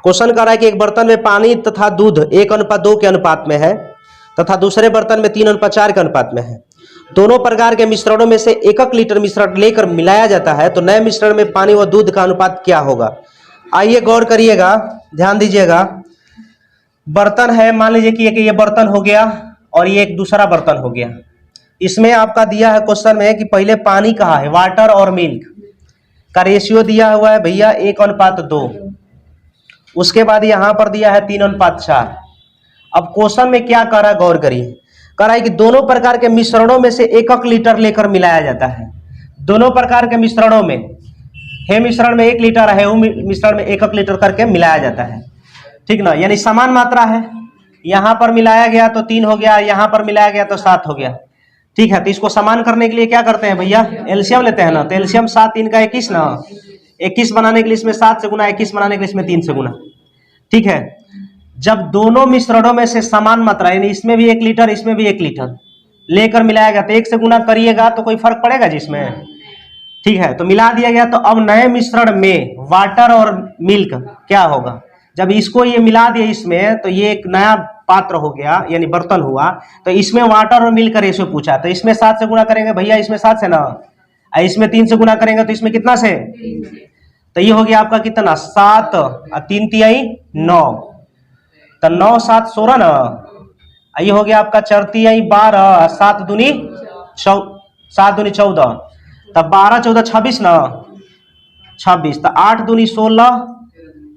क्वेश्चन कर रहा है कि एक बर्तन में पानी तथा दूध 1:2 के अनुपात में है तथा दूसरे बर्तन में 3:4 के अनुपात में है। दोनों प्रकार के मिश्रणों में से 1 लीटर मिश्रण लेकर मिलाया जाता है, तो नए मिश्रण में पानी व दूध का अनुपात क्या होगा? आइए गौर करिएगा, ध्यान दीजिएगा। बर्तन है, मान लीजिए कि ये बर्तन हो गया और ये एक दूसरा बर्तन हो गया। इसमें आपका दिया है क्वेश्चन में कि पहले पानी कहाँ है, वाटर और मिल्क का रेशियो दिया हुआ है भैया 1:2। उसके बाद यहाँ पर दिया है 3:4। अब क्वेश्चन में क्या कर रहा है, गौर करिए। कह रहा है कि दोनों प्रकार के मिश्रणों में से 1 लीटर लेकर मिलाया जाता है। दोनों प्रकार के मिश्रणों में, हे मिश्रण में 1 लीटर है, वो मिश्रण में 1 लीटर करके मिलाया जाता है, ठीक ना, यानी समान मात्रा है। यहाँ पर मिलाया गया तो 3 हो गया, यहाँ पर मिलाया गया तो 7 हो गया, ठीक है। तो इसको समान करने के लिए क्या करते हैं भैया, एलसीएम लेते हैं ना। तो एलसीएम 7 3 का 21 ना, 21 बनाने के लिए इसमें 7 से गुना, 21 बनाने के लिए इसमें 3 से गुना, ठीक है। जब दोनों मिश्रणों में से समान मात्रा, यानी इसमें भी 1 लीटर इसमें भी 1 लीटर लेकर मिलाया गया, तो 1 से गुना करिएगा तो कोई फर्क पड़ेगा जिसमें, ठीक है। तो मिला दिया गया, तो अब नए मिश्रण में वाटर और मिल्क क्या होगा। जब इसको ये मिला दिया इसमें, तो ये एक नया पात्र हो गया, यानी बर्तन हुआ। तो इसमें वाटर और मिल्क का रेशियो पूछा, तो इसमें 7 से गुना करेंगे भैया, इसमें 7 से ना, इसमें 3 से गुना करेंगे तो इसमें कितना से, तो ये हो गया आपका कितना 7 और 3 तिहाई 9, तो 9 7 16 ना, ये हो गया आपका 4 तिहाई 12, 7 दूनी 14, तब 12 14 26 ना, 26, तो 8 दूनी 16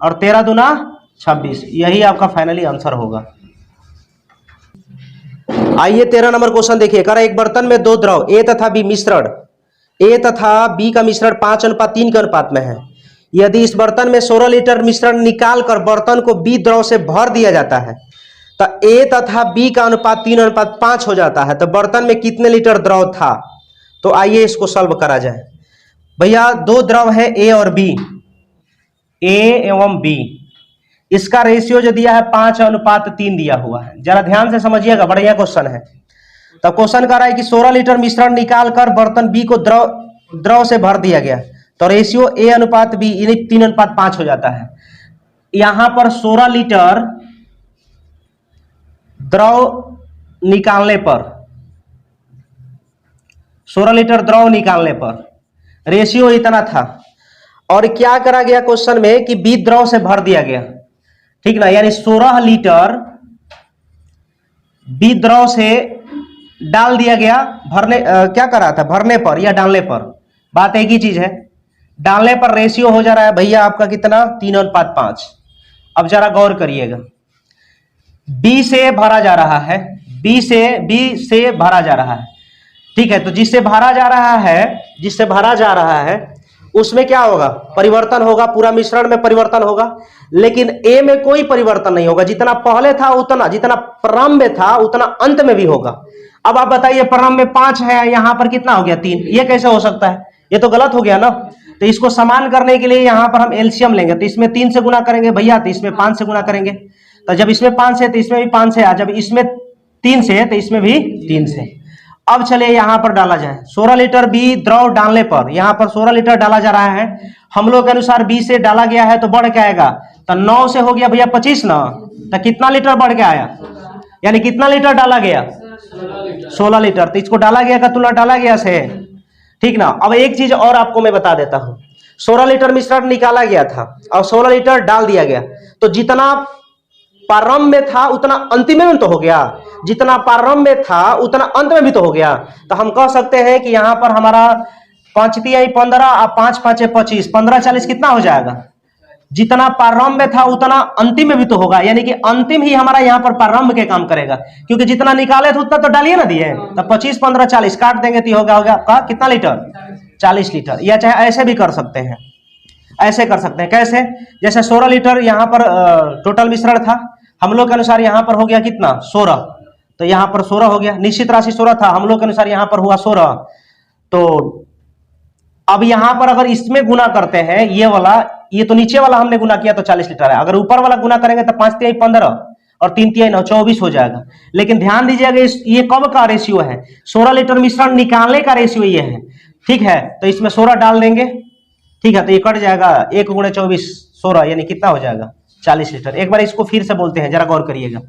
और 13 दूना 26। यही आपका फाइनली आंसर होगा। आइए 13 नंबर क्वेश्चन देखिए। कह रहा है एक बर्तन में 2 द्रव A तथा B मिश्रण ए तथा बी का मिश्रण 5:3 के अनुपात में है। यदि इस बर्तन में 16 लीटर मिश्रण निकालकर बर्तन को बी द्रव से भर दिया जाता है तो ए तथा बी का अनुपात 3:5 हो जाता है, तो बर्तन में कितने लीटर द्रव था। तो आइए इसको सॉल्व करा जाए। भैया दो द्रव है ए और बी, ए एवं बी, इसका रेशियो जो दिया है 5:3 दिया हुआ है। जरा ध्यान से समझिएगा, बढ़िया क्वेश्चन है। तब क्वेश्चन कह रहा है कि 16 लीटर मिश्रण निकालकर बर्तन बी को द्रव से भर दिया गया, तो रेशियो ए अनुपात बी 3:5 हो जाता है। यहां पर 16 लीटर द्रव निकालने पर 16 लीटर द्रव निकालने पर रेशियो इतना था, और क्या करा गया क्वेश्चन में कि बी द्रव से भर दिया गया, ठीक ना। यानी 16 लीटर बी द्रव से डाल दिया गया, भरने क्या करा था, भरने पर या डालने पर, बात एक ही चीज है। डालने पर रेशियो हो जा रहा है भैया आपका कितना, 3:5। अब जरा गौर करिएगा, बी से भरा जा रहा है, बी से भरा जा रहा है, ठीक है। तो जिससे भरा जा रहा है उसमें क्या होगा, परिवर्तन होगा, पूरा मिश्रण में परिवर्तन होगा। लेकिन ए में कोई परिवर्तन नहीं होगा, जितना पहले था उतना, जितना प्रारंभ में था उतना अंत में भी होगा। अब आप बताइए, प्रारंभ में 5 है, यहां पर कितना हो गया, 3, ये कैसे हो सकता है, ये तो गलत हो गया ना। तो इसको समान करने के लिए यहां पर हम एलसीएम लेंगे, तो इसमें 3 से गुना करेंगे भैया, तो इसमें 5 से गुना करेंगे। तो जब इसमें 5 से तो इसमें भी 5 से, जब इसमें 3 से तो इसमें भी 3 से। अब चलिए यहां पर डाला जाए, 16 लीटर बी द्रव डालने पर, यहां पर 16 लीटर डाला जा रहा है, हम लोग के अनुसार बी से डाला गया है तो बढ़ के आएगा, तो 9 से हो गया भैया 25 ना, तो कितना लीटर बढ़ के आया, यानी कितना लीटर डाला गया, 16 लीटर। तो इसको डाला गया का तुलना डाला गया से, ठीक ना। अब एक चीज और आपको मैं बता देता हूं, 16 लीटर मिश्रण निकाला गया था और 16 लीटर डाल दिया गया, तो जितना प्रारंभ में था उतना अंतिम में तो हो गया, जितना प्रारंभ में था उतना अंत में भी तो हो गया। तो हम कह सकते हैं कि यहां पर हमारा 5 × 15 और 5 × 5 = 25, 15 × 40 कितना हो जाएगा, जितना प्रारंभ में था उतना अंतिम में भी तो होगा, यानी कि अंतिम ही हमारा यहाँ पर प्रारंभ के काम करेगा, क्योंकि जितना निकाले थे उतना तो डालिए ना दिए। तो 25, 15, 40 काट देंगे तो होगा आपका कितना लीटर, 40 लीटर। या चाहे ऐसे भी कर सकते हैं, ऐसे कर सकते हैं, कैसे, जैसे 16 लीटर यहाँ पर टोटल मिश्रण था, हम लोग के अनुसार यहाँ पर हो गया कितना, 16, तो यहाँ पर 16 हो गया, निश्चित राशि 16 था, हम लोग के अनुसार यहाँ पर हुआ 16। तो अब यहाँ पर अगर इसमें गुना करते हैं, ये वाला, ये तो नीचे वाला हमने गुना किया तो 40 लीटर है, अगर ऊपर वाला गुना करेंगे तो 5 × 15 और 3 × 9 24 हो जाएगा। लेकिन ध्यान दीजिएगा, ये कब का रेशियो है, 16 लीटर मिश्रण निकालने का रेशियो ये है, ठीक है। तो इसमें 16 डाल देंगे, ठीक है, तो ये कट जाएगा, 1 × 24 16, यानी कितना हो जाएगा, 40 लीटर। एक बार इसको फिर से बोलते हैं, जरा गौर करिएगा,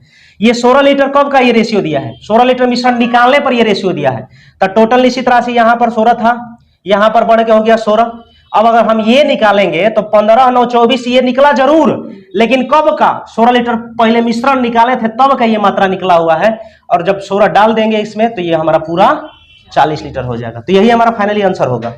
ये 16 लीटर कब का ये रेशियो दिया है, 16 लीटर मिश्रण निकालने पर ये रेशियो दिया है। तो टोटल निश्चित राशि यहाँ पर 16 था, यहाँ पर बढ़ के हो गया 16। अब अगर हम ये निकालेंगे तो 15 × 9 24, ये निकला जरूर, लेकिन कब का, 16 लीटर पहले मिश्रण निकाले थे तब का ये मात्रा निकला हुआ है, और जब 16 डाल देंगे इसमें तो ये हमारा पूरा 40 लीटर हो जाएगा। तो यही हमारा फाइनली आंसर होगा।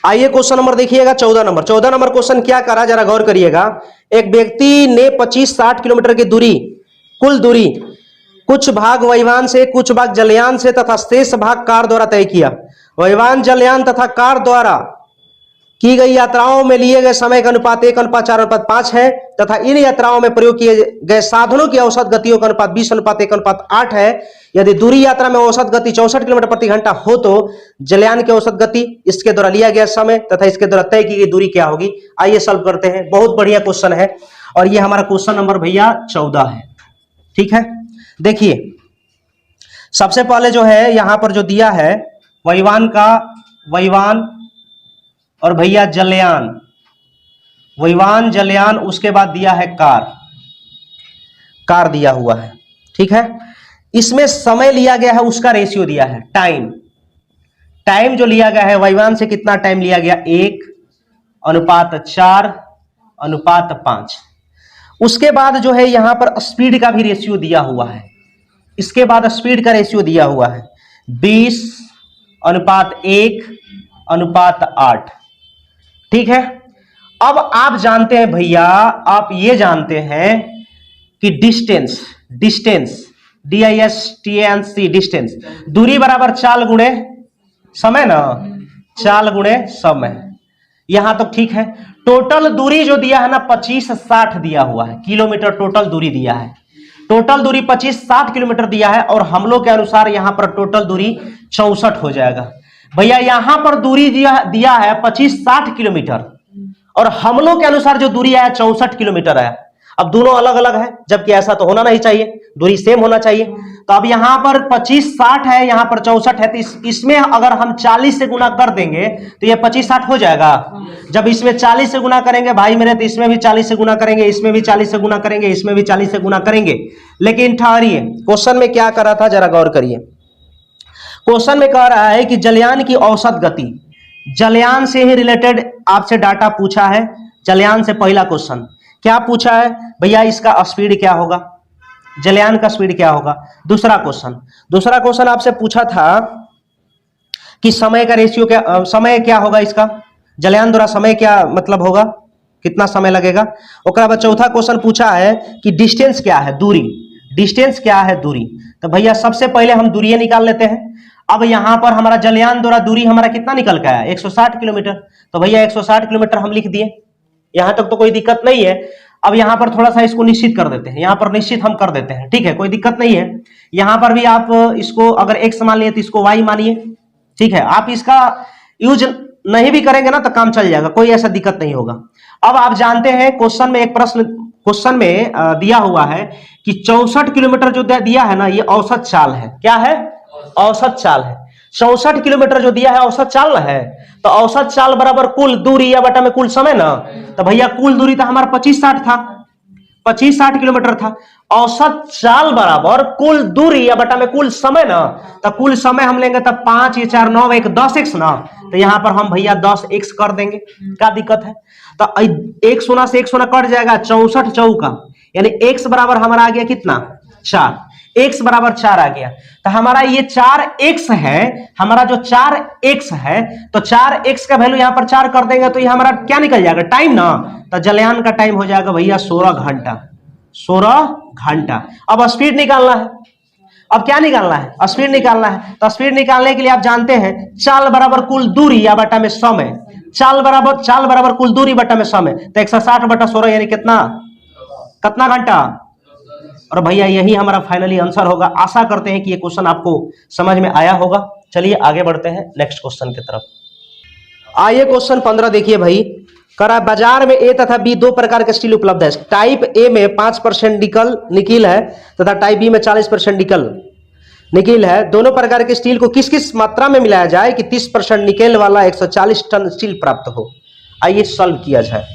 आइए क्वेश्चन नंबर देखिएगा 14 नंबर। 14 नंबर क्वेश्चन क्या करा, जरा गौर करिएगा। एक व्यक्ति ने 25-60 किलोमीटर की दूरी, कुल दूरी कुछ भाग वायुयान से, कुछ भाग जलयान से तथा शेष भाग कार द्वारा तय किया। वायुयान, जलयान तथा कार द्वारा की गई यात्राओं में लिए गए समय का अनुपात 1:4:5 है तथा इन यात्राओं में प्रयोग किए गए साधनों की औसत गतियों का अनुपात 20:1:8 है। यदि दूरी यात्रा में औसत गति 64 किलोमीटर प्रति घंटा हो तो जलयान की औसत गति, इसके द्वारा लिया गया समय तथा इसके द्वारा तय की गई दूरी क्या होगी। आइए सॉल्व करते हैं। बहुत बढ़िया क्वेश्चन है और ये हमारा क्वेश्चन नंबर भैया 14 है, ठीक है। देखिए सबसे पहले जो है यहां पर जो दिया है वायुयान का, वायुयान और भैया जलयान, वायुयान जलयान, उसके बाद दिया है कार, कार दिया हुआ है, ठीक है। इसमें समय लिया गया है, उसका रेशियो दिया है, टाइम, टाइम जो लिया गया है वायुयान से कितना टाइम लिया गया, 1:4:5। उसके बाद जो है यहां पर स्पीड का भी रेशियो दिया हुआ है, इसके बाद स्पीड का रेशियो दिया हुआ है 20:1:8, ठीक है। अब आप जानते हैं भैया, आप ये जानते हैं कि डिस्टेंस, डिस्टेंस DISTANC, डिस्टेंस, दूरी बराबर चाल गुणे समय ना, चाल गुणे समय, यहां तक ठीक है। टोटल दूरी जो दिया है ना 25-60 दिया हुआ है, किलोमीटर टोटल दूरी दिया है, टोटल दूरी 25-60 किलोमीटर दिया है, और हम लोग के अनुसार यहां पर टोटल दूरी 64 हो जाएगा। भैया यहां पर दूरी दिया है 25-60 किलोमीटर, और हम लोग के अनुसार जो दूरी आया 64 किलोमीटर आया। अब दोनों अलग अलग है, जबकि ऐसा तो होना नहीं चाहिए, दूरी सेम होना चाहिए। तो अब यहां पर 25-60 है, यहां पर 64 है, तो इसमें अगर हम 40 से गुना कर देंगे तो ये 25-60 हो जाएगा। जब इसमें 40 से गुना करेंगे भाई मेरे, तो इसमें भी 40 से गुना करेंगे, इसमें भी 40 से गुना करेंगे, इसमें भी 40 से गुना करेंगे। लेकिन ठहरिए, क्वेश्चन में क्या कर रहा था जरा गौर करिए। क्वेश्चन में कह रहा है कि जलयान की औसत गति, जलयान से ही रिलेटेड आपसे डाटा पूछा है। जलयान से पहला क्वेश्चन क्या पूछा है भैया, इसका स्पीड क्या होगा, जलयान का स्पीड क्या होगा। दूसरा क्वेश्चन आपसे पूछा था कि समय का रेशियो क्या, समय क्या होगा इसका, जलयान द्वारा समय क्या मतलब होगा, कितना समय लगेगा। ओकरा बाद चौथा क्वेश्चन पूछा है कि डिस्टेंस क्या है, दूरी, डिस्टेंस क्या है, दूरी। तो भैया सबसे पहले हम दूरी निकाल लेते हैं। अब यहां पर हमारा जलयान द्वारा दूरी हमारा कितना निकल के आया, 160 किलोमीटर। तो भैया 160 किलोमीटर हम लिख दिए, यहां तक तो कोई दिक्कत नहीं है। अब यहां पर थोड़ा सा इसको निश्चित कर देते हैं, यहां पर निश्चित हम कर देते हैं, ठीक है, कोई दिक्कत नहीं है। यहां पर भी आप इसको अगर x मान लिए तो इसको y मानिए, ठीक है। आप इसका यूज नहीं भी करेंगे ना तो काम चल जाएगा, कोई ऐसा दिक्कत नहीं होगा। अब आप जानते हैं क्वेश्चन में एक प्रश्न क्वेश्चन में दिया हुआ है कि 64 किलोमीटर जो दिया है ना, ये औसत चाल है। क्या है, औसत चाल है। 64 किलोमीटर जो दिया है औसत चाल है, तो औसत चाल बराबर कुल दूरी या बटा में कुल समय ना। तो भैया कुल दूरी तो हमारा 25-60 था, 25-60 किलोमीटर था। औसत चाल बराबर कुल दूरी या बटा में कुल समय ना, तो कुल समय हम लेंगे तब 5 या 4 9 1 10x ना, तो यहां पर हम भैया 10x कर देंगे, क्या दिक्कत है। तो एक सोना से एक सोना कट जाएगा, 64 चौका यानी x बराबर हमारा आ गया कितना, 4, x बराबर 4 आ गया। तो हमारा ये 4x है, हमारा जो 4x है, तो 4x का वैल्यू यहां पर 4 कर देंगे तो ये हमारा क्या निकल जाएगा, टाइम ना। तो जलयान का टाइम हो जाएगा भैया 16 घंटा, 16 घंटा। अब स्पीड निकालना है, अब क्या निकालना है, स्पीड निकालना है। तो स्पीड निकालने के लिए आप जानते हैं चाल बराबर कुल दूरी या बटा में समय, चाल बराबर कुल दूरी बटा में समय। तो 160 बटा 16 यानी कितना घंटा। और भैया यही हमारा फाइनली आंसर होगा। आशा करते हैं कि ये क्वेश्चन आपको समझ में आया होगा। चलिए आगे बढ़ते हैं नेक्स्ट क्वेश्चन की तरफ। आइए क्वेश्चन 15 देखिए भाई, करा बाजार में ए तथा बी दो प्रकार के स्टील उपलब्ध है। टाइप ए में 5% निकिल है तथा टाइप बी में 40% निकिल है। दोनों प्रकार के स्टील को किस किस मात्रा में मिलाया जाए कि 30% निकेल वाला 140 टन स्टील प्राप्त हो। आइए सॉल्व किया जाए।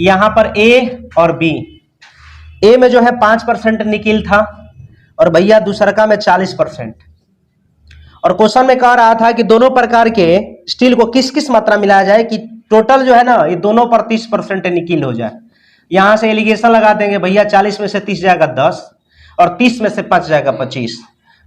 यहां पर ए और बी, ए में जो है 5% निकिल था और भैया दूसरा में 40%। और क्वेश्चन में कह रहा था कि दोनों प्रकार के स्टील को किस किस मात्रा मिलाया जाए कि टोटल जो है ना ये दोनों पर 30% निकिल हो जाए। यहां से एलिगेशन लगा देंगे भैया, 40 में से 30 जाएगा 10 और 30 में से 5 जाएगा 25।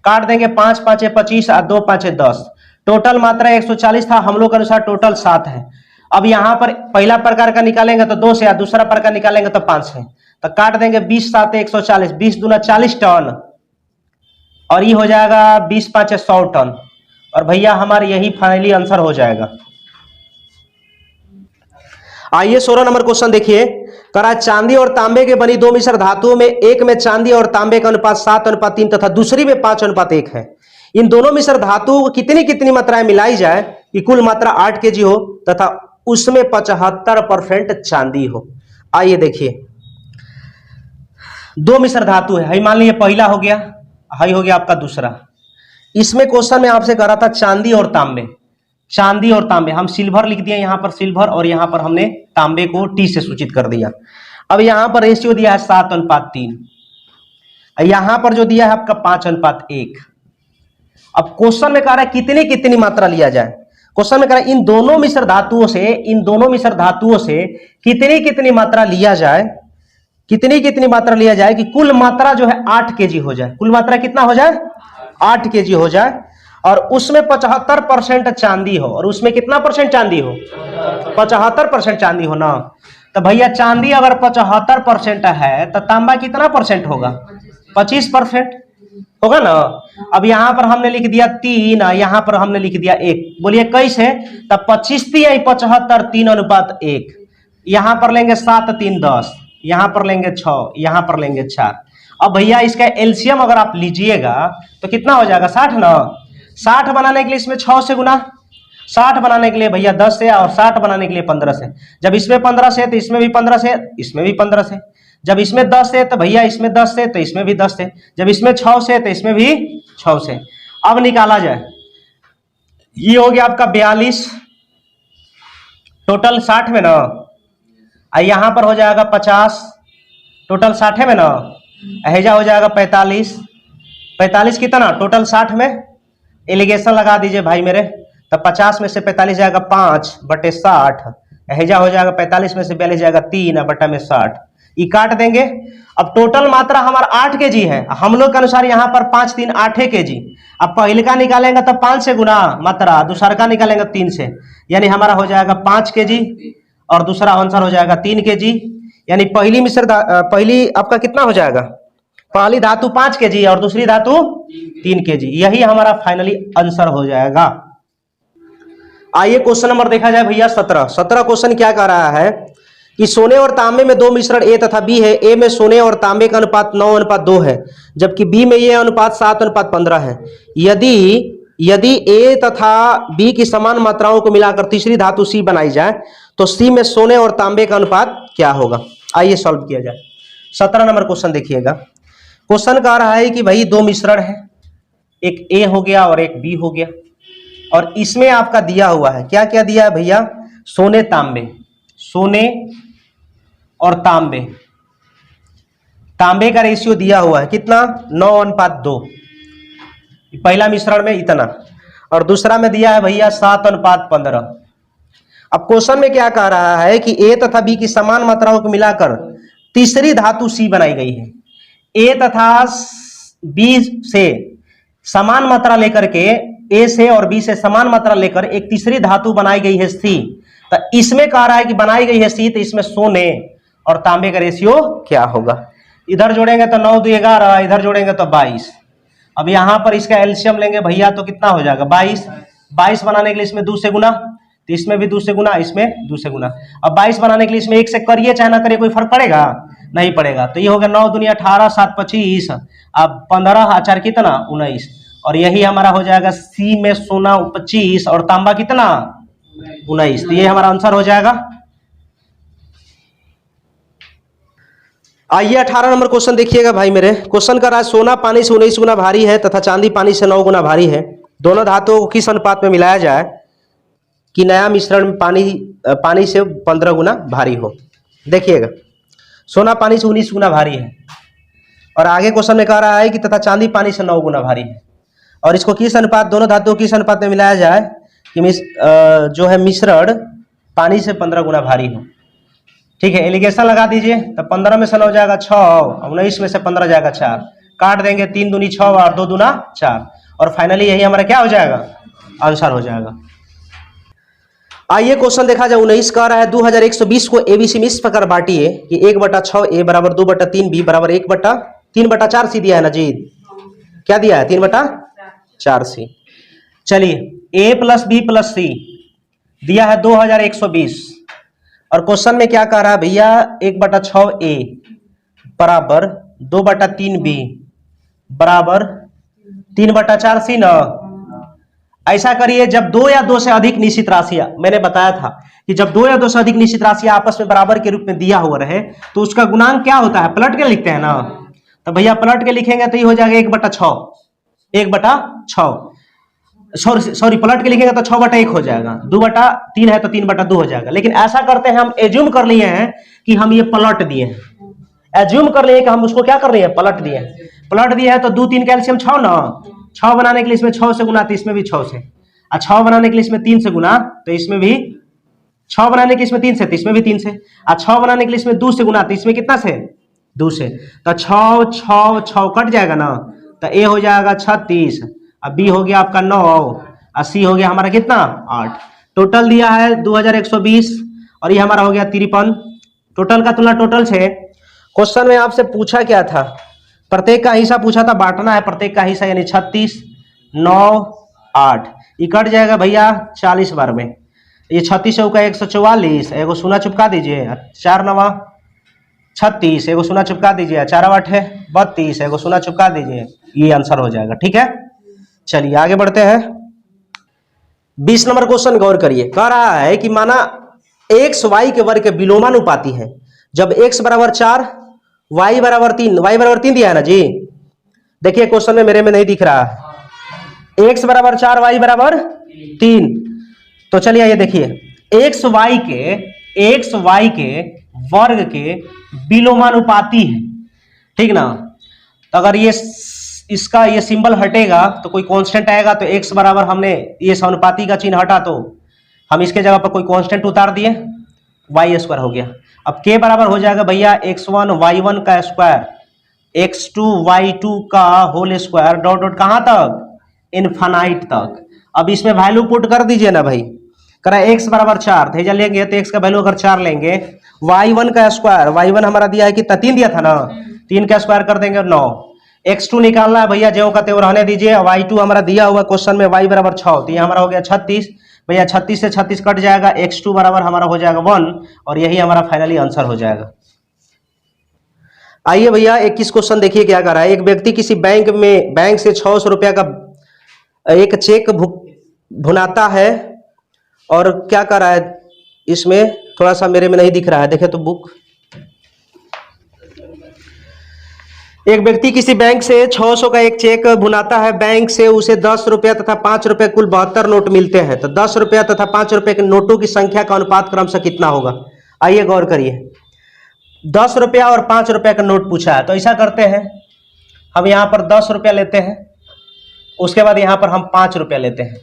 काट देंगे 5 5 25 और 2 5 10। टोटल मात्रा 140 था, हम लोग के अनुसार टोटल 7 है। अब यहां पर पहला प्रकार का निकालेंगे तो 2 से, दूसरा प्रकार निकालेंगे तो 5 है। तो काट देंगे 20 7 140, 20 दूना 40 टन और ये हो जाएगा 20 5 100 टन। और भैया हमारा यही फाइनली आंसर हो जाएगा। आइए 16 नंबर क्वेश्चन देखिए, करा चांदी और तांबे के बनी दो मिश्र धातुओं में एक में चांदी और तांबे का अनुपात 7:3 तथा दूसरी में 5:1 है। इन दोनों मिश्र धातुओं को कितनी कितनी मात्राएं मिलाई जाए कि कुल मात्रा 8 kg हो तथा उसमें 75% चांदी हो। आइए देखिए, दो मिश्र धातु है, मान लीजिए पहला हो गया, हाई हो गया आपका दूसरा। इसमें क्वेश्चन में आपसे कह रहा था चांदी और तांबे, चांदी और तांबे। हम सिल्वर लिख दिया यहां पर सिल्वर, और यहां पर हमने तांबे को टी से सूचित कर दिया। अब यहां पर रेशियो दिया है 7:3, यहां पर जो दिया है आपका 5:1। अब क्वेश्चन में कह रहा है कितनी कितनी मात्रा लिया जाए। क्वेश्चन में कह रहा है इन दोनों मिश्र धातुओं से कितनी कितनी मात्रा लिया जाए, कितनी कितनी मात्रा लिया जाए कि कुल मात्रा जो है 8 kg हो जाए। कुल मात्रा कितना हो जाए, 8 kg हो जाए और उसमें 75% चांदी हो। और उसमें कितना परसेंट चांदी हो, 75% चांदी हो ना। तो भैया चांदी अगर 75% है तो तांबा कितना परसेंट होगा, 25%। होगा ना। अब यहाँ पर हमने लिख दिया 3, यहाँ पर हमने लिख दिया 1। बोलिए कैसे? तब 25 3 75, 3:1। यहाँ पर लेंगे 7 3 10, यहाँ पर लेंगे 6, यहाँ पर लेंगे 4। अब भैया इसका एलसीएम अगर आप लीजिएगा तो कितना हो जाएगा? 60 ना। 60 बनाने के लिए इसमें 6 से गुना, 60 बनाने के लिए भैया 10 से, और 60 बनाने के लिए 15 से। जब इसमें 15 से तो इसमें भी 15 से, इसमें भी 15 से। जब इसमें 10 है तो भैया इसमें 10 से, तो इसमें भी 10 से। जब इसमें 6 से तो इसमें भी 6 से। अब निकाला जाए, ये हो गया आपका 42, टोटल 60 में ना। यहां पर हो जाएगा 50, टोटल 60 में ना। हैजा हो जाएगा 45, 45 कितना? टोटल 60 में। एलिगेशन लगा दीजिए भाई मेरे। तब 50 में से 45 जाएगा 5/60, हैजा हो जाएगा 45 में से 42 जाएगा 3/60। ये काट देंगे। अब टोटल मात्रा हमारा 8 kg है, हम लोग के अनुसार यहाँ पर 5 3 8 kg। अब पहले का निकालेंगे तो 5 से गुना मात्रा, दूसरा का निकालेंगे 3 से, यानी हमारा हो जाएगा 5 kg, और दूसरा आंसर हो जाएगा 3 kg। यानी पहली आपका कितना हो जाएगा? पहली धातु 5 kg और दूसरी धातु 3 kg। यही हमारा फाइनली आंसर हो जाएगा। आइए क्वेश्चन नंबर देखा जाए भैया 17 क्वेश्चन क्या कह रहा है कि सोने और तांबे में दो मिश्रण ए तथा बी है। ए में सोने और तांबे का अनुपात 9:2 है, जबकि बी में यह अनुपात 7:15 है। यदि ए तथा बी की समान मात्राओं को मिलाकर तीसरी धातु सी बनाई जाए तो सी में सोने और तांबे का अनुपात क्या होगा? आइए सॉल्व किया जाए। 17 नंबर क्वेश्चन देखिएगा। क्वेश्चन कह रहा है कि भाई दो मिश्रण है, एक ए हो गया और एक बी हो गया, और इसमें आपका दिया हुआ है, क्या क्या दिया है भैया? सोने तांबे, सोने और तांबे, तांबे का रेशियो दिया हुआ है कितना? 9:2। पहला मिश्रण में इतना, और दूसरा में दिया है भैया 7:15। अब क्वेश्चन में क्या कह रहा है कि ए तथा बी की समान मात्राओं को मिलाकर तीसरी धातु सी बनाई गई है। ए तथा बी से समान मात्रा लेकर के, ए से और बी से समान मात्रा लेकर एक तीसरी धातु बनाई गई है सी। तो इसमें कह रहा है कि बनाई गई है सी, तो इसमें सोने और तांबे का रेशियो क्या होगा? इधर जोड़ेंगे तो 9 2 11, इधर जोड़ेंगे तो 22। अब यहां पर इसका एलसीएम लेंगे भैया तो कितना हो जाएगा? 22। 22 बनाने के लिए इसमें 2 से गुना, तो इसमें भी 2 से गुना, इसमें 2 से गुना। अब 22 बनाने के लिए इसमें 1 से करिए चाहे ना करिए, कोई फर्क पड़ेगा? नहीं पड़ेगा। तो ये हो गया 9 दूनी 18, 7 25, अब 15 4 कितना? 19। और यही हमारा हो जाएगा सी में सोना 25 और तांबा कितना? 19। तो ये हमारा आंसर हो जाएगा। आइए 18 नंबर क्वेश्चन देखिएगा भाई मेरे। क्वेश्चन का रहा है सोना पानी से 19 गुना भारी है तथा चांदी पानी से 9 गुना भारी है। दोनों धातुओं को किस अनुपात में मिलाया जाए कि नया मिश्रण में पानी से 15 गुना भारी हो? देखिएगा, सोना पानी से 19 गुना भारी है, और आगे क्वेश्चन में कह रहा है कि तथा चांदी पानी से 9 गुना भारी है, और इसको किस अनुपात, दोनों धातुओं को किस अनुपात में मिलाया जाए कि जो है मिश्रण पानी से 15 गुना भारी हो। ठीक है, एलिगेशन लगा दीजिए। तो 15 में से 9 जाएगा 6, 19 में से 15 जाएगा 4, काट देंगे 3 दूनी 6 और 2 दूना 4, और फाइनली यही हमारा क्या हो जाएगा? आंसर हो जाएगा। आइए क्वेश्चन देखा जाए 19 कह रहा है 2120 को एबीसी में इस प्रकार बांटिए कि 1/6 ए बराबर 2/3 बी बराबर 1/3/4 सी दिया है ना जी? क्या दिया है? 3/4 सी। चलिए ए प्लस बी प्लस सी दिया है 2120, और क्वेश्चन में क्या कह रहा है भैया? 1/6 ए बराबर 2/3 बी बराबर 3/4 सी ना। ऐसा करिए, जब 2 या 2 से अधिक निश्चित राशियां, मैंने बताया था कि जब 2 या 2 से अधिक निश्चित राशियां आपस में बराबर के रूप में दिया हुआ रहे तो उसका गुणांक क्या होता है? पलट के लिखते हैं ना। तो भैया पलट के लिखेंगे तो ये हो जाएगा 1/6, 1/6, सॉरी पलट के लिखेंगे तो 6/1 हो जाएगा। 2/3 है तो 3/2 हो जाएगा। लेकिन ऐसा करते हैं, हम एज्यूम कर लिए हैं कि हम ये पलट दिए हैं, एज्यूम कर लिए कि हम उसको क्या कर रहे हैं? पलट दिए हैं। पलट दिए है तो 2 3 कैल्शियम 6 ना, 6 बनाने के लिए इसमें 6 से गुना, तो इसमें भी 6 से, और 6 बनाने के लिए इसमें 3 से गुना, तो इसमें भी 6 बनाने के लिए इसमें 3 से, तो इसमें भी 3 से, और 6 बनाने के लिए इसमें 2 से गुना, तो इसमें कितना से? 2 से। तो 6 6 6 कट जाएगा ना, तो ए हो जाएगा 36, अब बी हो गया आपका 9, और सी हो गया हमारा कितना? 8। टोटल दिया है 2120, और ये हमारा हो गया 53। टोटल का तुलना टोटल से। क्वेश्चन में आपसे पूछा क्या था प्रत्येक का हिस्सा पूछा था, बांटना है प्रत्येक का हिस्सा, यानी 36 9 8 ये कट जाएगा भैया 40 बार में। ये 36 का 144, एगो शून्य चिपका दीजिए, 4 9 36, एगो शून्य चिपका दीजिए, 4 8 है 32, एगो शून्य चिपका दीजिए, ये आंसर हो जाएगा। ठीक है, चलिए आगे बढ़ते हैं। 20 नंबर क्वेश्चन गौर करिए। कह रहा है कि माना एक्स वाई के वर्ग के विलोमानुपाती है। जब x बराबर 4 y बराबर 3, y बराबर 3 दिया है ना जी, देखिए क्वेश्चन में मेरे में नहीं दिख रहा है। x बराबर 4 y बराबर 3, तो चलिए ये देखिए एक्स वाई के वर्ग के विलोमानुपाती है, ठीक ना। तो अगर ये इसका ये सिंबल हटेगा तो कोई कांस्टेंट आएगा, तो x बराबर हमने ये समानुपाती का चिन्ह हटा तो हम इसके जगह पर कोई कांस्टेंट उतार दिए, वाई स्क्वायर हो गया। अब k बराबर हो जाएगा भैया x1 y1 का स्क्वायर, x2 y2 का होल स्क्वायर, डॉट डॉट कहां तक, इनफाइनाइट तक। अब इसमें वैल्यू पुट कर दीजिए ना भाई। करा x बराबर 4 भेजा लेंगे तो x का वैल्यू अगर 4 लेंगे, y1 का स्क्वायर, y1 हमारा दिया है कि 3 दिया था ना, 3 का स्क्वायर कर देंगे 9। x2 निकालना है भैया, ज्यों का त्यों रहने दीजिए। y2 हमारा दिया हुआ क्वेश्चन में y बराबर 6, तो ये हमारा हो गया 36 भैया, 36 से 36 कट जाएगा, x2 बराबर हमारा हो जाएगा 1, और यही हमारा फाइनली आंसर हो जाएगा। आइए भैया 21 क्वेश्चन देखिए क्या कर रहा है। एक व्यक्ति किसी बैंक से 600 रुपया का एक चेक भुनाता है, और क्या कर रहा है, इसमें थोड़ा सा मेरे में नहीं दिख रहा है, देखे तो बुक। एक व्यक्ति किसी बैंक से 600 का एक चेक भुनाता है, बैंक से उसे 10 रुपया तथा 5 रुपया कुल 72 नोट मिलते हैं, तो 10 रुपया तथा 5 रुपये के नोटों की संख्या का अनुपात क्रमशः कितना होगा। आइए गौर करिए, 10 रुपया और 5 रुपया का नोट पूछा है, तो ऐसा करते हैं हम यहाँ पर 10 रुपया लेते हैं, उसके बाद यहाँ पर हम 5 रुपया लेते हैं।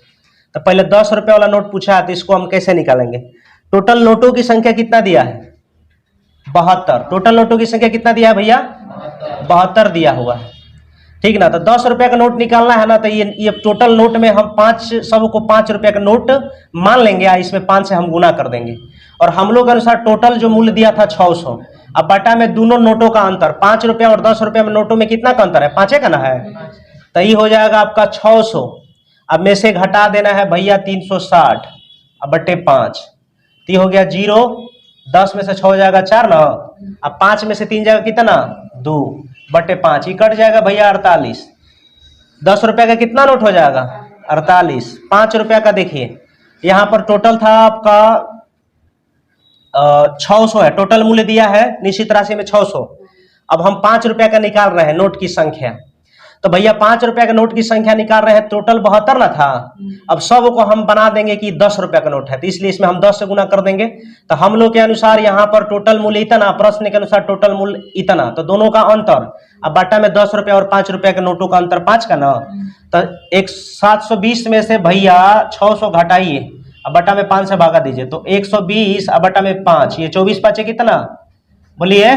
तो पहले 10 रुपया वाला नोट पूछा है, तो इसको हम कैसे निकालेंगे। टोटल नोटों की संख्या कितना दिया है, 72। टोटल नोटों की संख्या कितना दिया है भैया, 72 दिया हुआ है, ठीक ना। तो 10 रुपया का नोट निकालना है ना, तो ये टोटल नोट में हम 5 सबको 5 रुपया का नोट मान लेंगे, इसमें 5 से हम गुना कर देंगे, और हम लोग के अनुसार टोटल जो मूल्य दिया था 600। अब बटा में दोनों नोटों का अंतर, 5 रुपया और 10 रुपया में नोटों में कितना का अंतर है, 5 का ना है, तो ये हो जाएगा आपका 600। अब में से घटा देना है भैया 360, अब बटे 5, तो हो गया 0। 10 में से 6 हो जाएगा 4 ना, अब 5 में से 3 जाएगा कितना 2, बटे 5, ये कट जाएगा भैया 48। 10 रुपया का कितना नोट हो जाएगा 48। 5 रुपया का देखिए यहाँ पर टोटल था आपका 600 है, टोटल मूल्य दिया है निश्चित राशि में 600। अब हम 5 रुपया का निकाल रहे हैं नोट की संख्या, तो भैया 5 रुपया का नोट की संख्या निकाल रहे हैं, टोटल 72 ना था। अब सब को हम बना देंगे कि 10 रुपया का नोट है, तो इसलिए इसमें हम 10 से गुना कर देंगे। तो हम लोग के अनुसार यहाँ पर टोटल मूल्य इतना, प्रश्न के अनुसार टोटल मूल्य इतना, तो दोनों का अंतर, अब बटा में 10 रुपया और 5 रुपया के नोटों का अंतर 5 का ना, तो 720 में से भैया 600 घटाइए, अब बटा में 5 से भागा दीजिए, तो 120, अब बटा में 5, ये 24 5 कितना बोलिए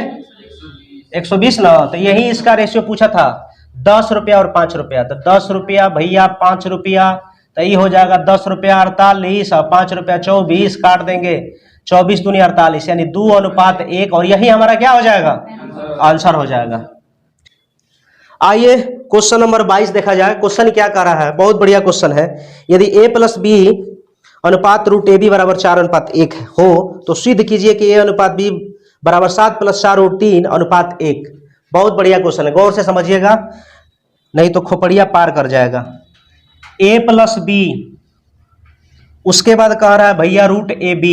120 ना। तो यही इसका रेशियो पूछा था, 10 रुपया और 5 रुपया, तो 10 रुपया भैया 5 रुपया, तो ये हो जाएगा 10 रुपया 48 और 5 रुपया 24, काट देंगे 24 दूनी 48, यानी 2:1, और यही हमारा क्या हो जाएगा आंसर हो जाएगा। आइए क्वेश्चन नंबर 22 देखा जाए। क्वेश्चन क्या कर रहा है, बहुत बढ़िया क्वेश्चन है। यदि a + b अनुपात √ab बराबर 4:1 हो, तो सिद्ध कीजिए कि a अनुपात b बराबर 7 + 4 √3 अनुपात 1। बहुत बढ़िया क्वेश्चन है, गौर से समझिएगा, नहीं तो खोपड़िया पार कर जाएगा। a + b, उसके बाद कह रहा है भैया √ab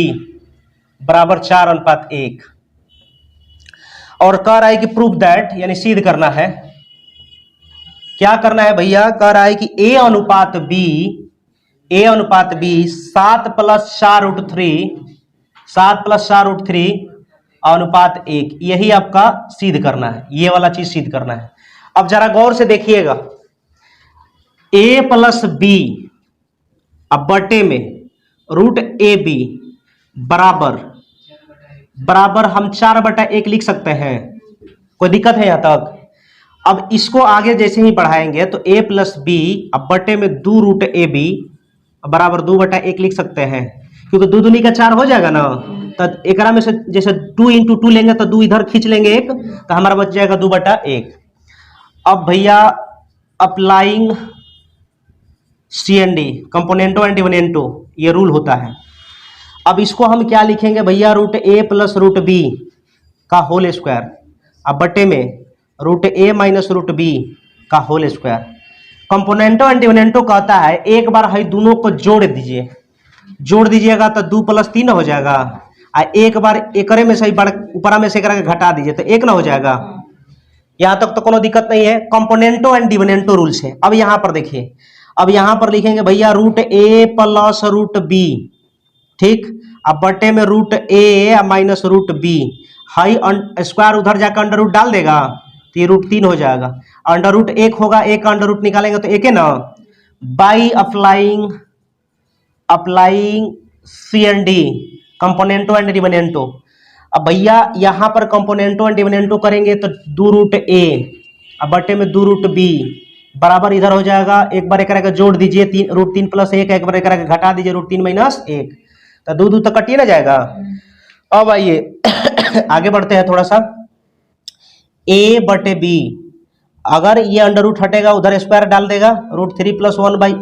बराबर 4:1, और कह रहा है कि प्रूव दैट, यानी सिद्ध करना है। क्या करना है भैया, कह रहा है कि a अनुपात b 7 + 4 √3 अनुपात 1, यही आपका सिद्ध करना है, ये वाला चीज सिद्ध करना है। अब जरा गौर से देखिएगा, a + b अब बटे में √ab बराबर हम 4/1 लिख सकते हैं, कोई दिक्कत है यहां तक। अब इसको आगे जैसे ही बढ़ाएंगे तो a + b अब बटे में 2 √ab बराबर 2/1 लिख सकते हैं, क्योंकि 2 दूनी का 4 हो जाएगा ना। तो एक में से जैसे 2 × 2 लेंगे तो 2 इधर खींच लेंगे 1, तो हमारा बच जाएगा 2/1। अब भैया अप्लाइंग CND, कंपोनेंटो एंड डिविडेंटो, ये रूल होता है। अब इसको हम क्या लिखेंगे भैया, root A plus root B का होल स्क्वायर, अब बटे में root A minus root B का होल स्क्वायर। कंपोनेंटो एंड डिविडेंटो कहता है एक बार है दोनों को जोड़ दीजिए, जोड़ दीजिएगा तो 2 + 3 हो जाएगा, और एक बार एकरे में से ऊपरा में से एकरा के घटा दीजिए तो 1 ना हो जाएगा। यहां तक तो कोनो दिक्कत नहीं है, कंपोनेंटो एंड डिविडेंटो रूल्स है। अब यहां पर देखिए, अब यहां पर लिखेंगे भैया root A plus root B, ठीक, अब बटे में root A minus root B, हाई स्क्वायर उधर जाकर अंडर रूट डाल देगा तो ये रूट 3 हो जाएगा, अंडर रूट 1 होगा, एक अंडर रूट निकालेंगे तो 1 है ना, बाई अप्लाइंग CND, कंपोनेंटो एंड डिविडेंटो। अब भैया यहां पर कंपोनेंटो एंड डिविडेंटो करेंगे तो 2 रूट ए अब बटे में 2 रूट बी बराबर इधर हो जाएगा, एक बार एक जोड़ दीजिए, रूट 3 + 1, एक बार एक घटा दीजिए रूट 3 - 1, तो 2 तक कटिए ना जाएगा। अब आइए आगे बढ़ते हैं थोड़ा सा, a बटे b, अगर ये अंडर रूट हटेगा उधर स्क्वायर डाल देगा, रूट 3 + 1 बाई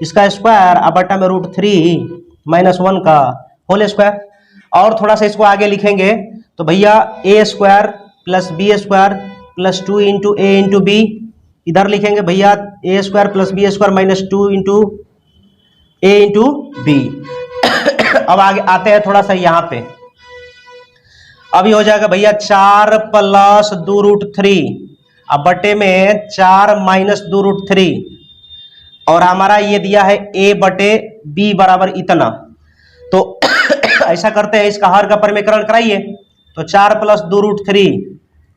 इसका स्क्वायर, अब बटा में रूट 3 - 1 का होल स्क्वायर। और थोड़ा सा इसको आगे लिखेंगे तो भैया a square plus b square plus 2 × a × b, इधर लिखेंगे भैया a square plus b square minus 2 × a × b। अब आगे आते हैं थोड़ा सा यहाँ पे, अभी हो जाएगा भैया 4 + 2 रूट 3 अब बटे में 4 - 2 रूट 3, और हमारा ये दिया है a बटे b बराबर इतना, तो ऐसा करते हैं इसका हर का परिमेकरण कराइए, तो 4 + 2 रूट 3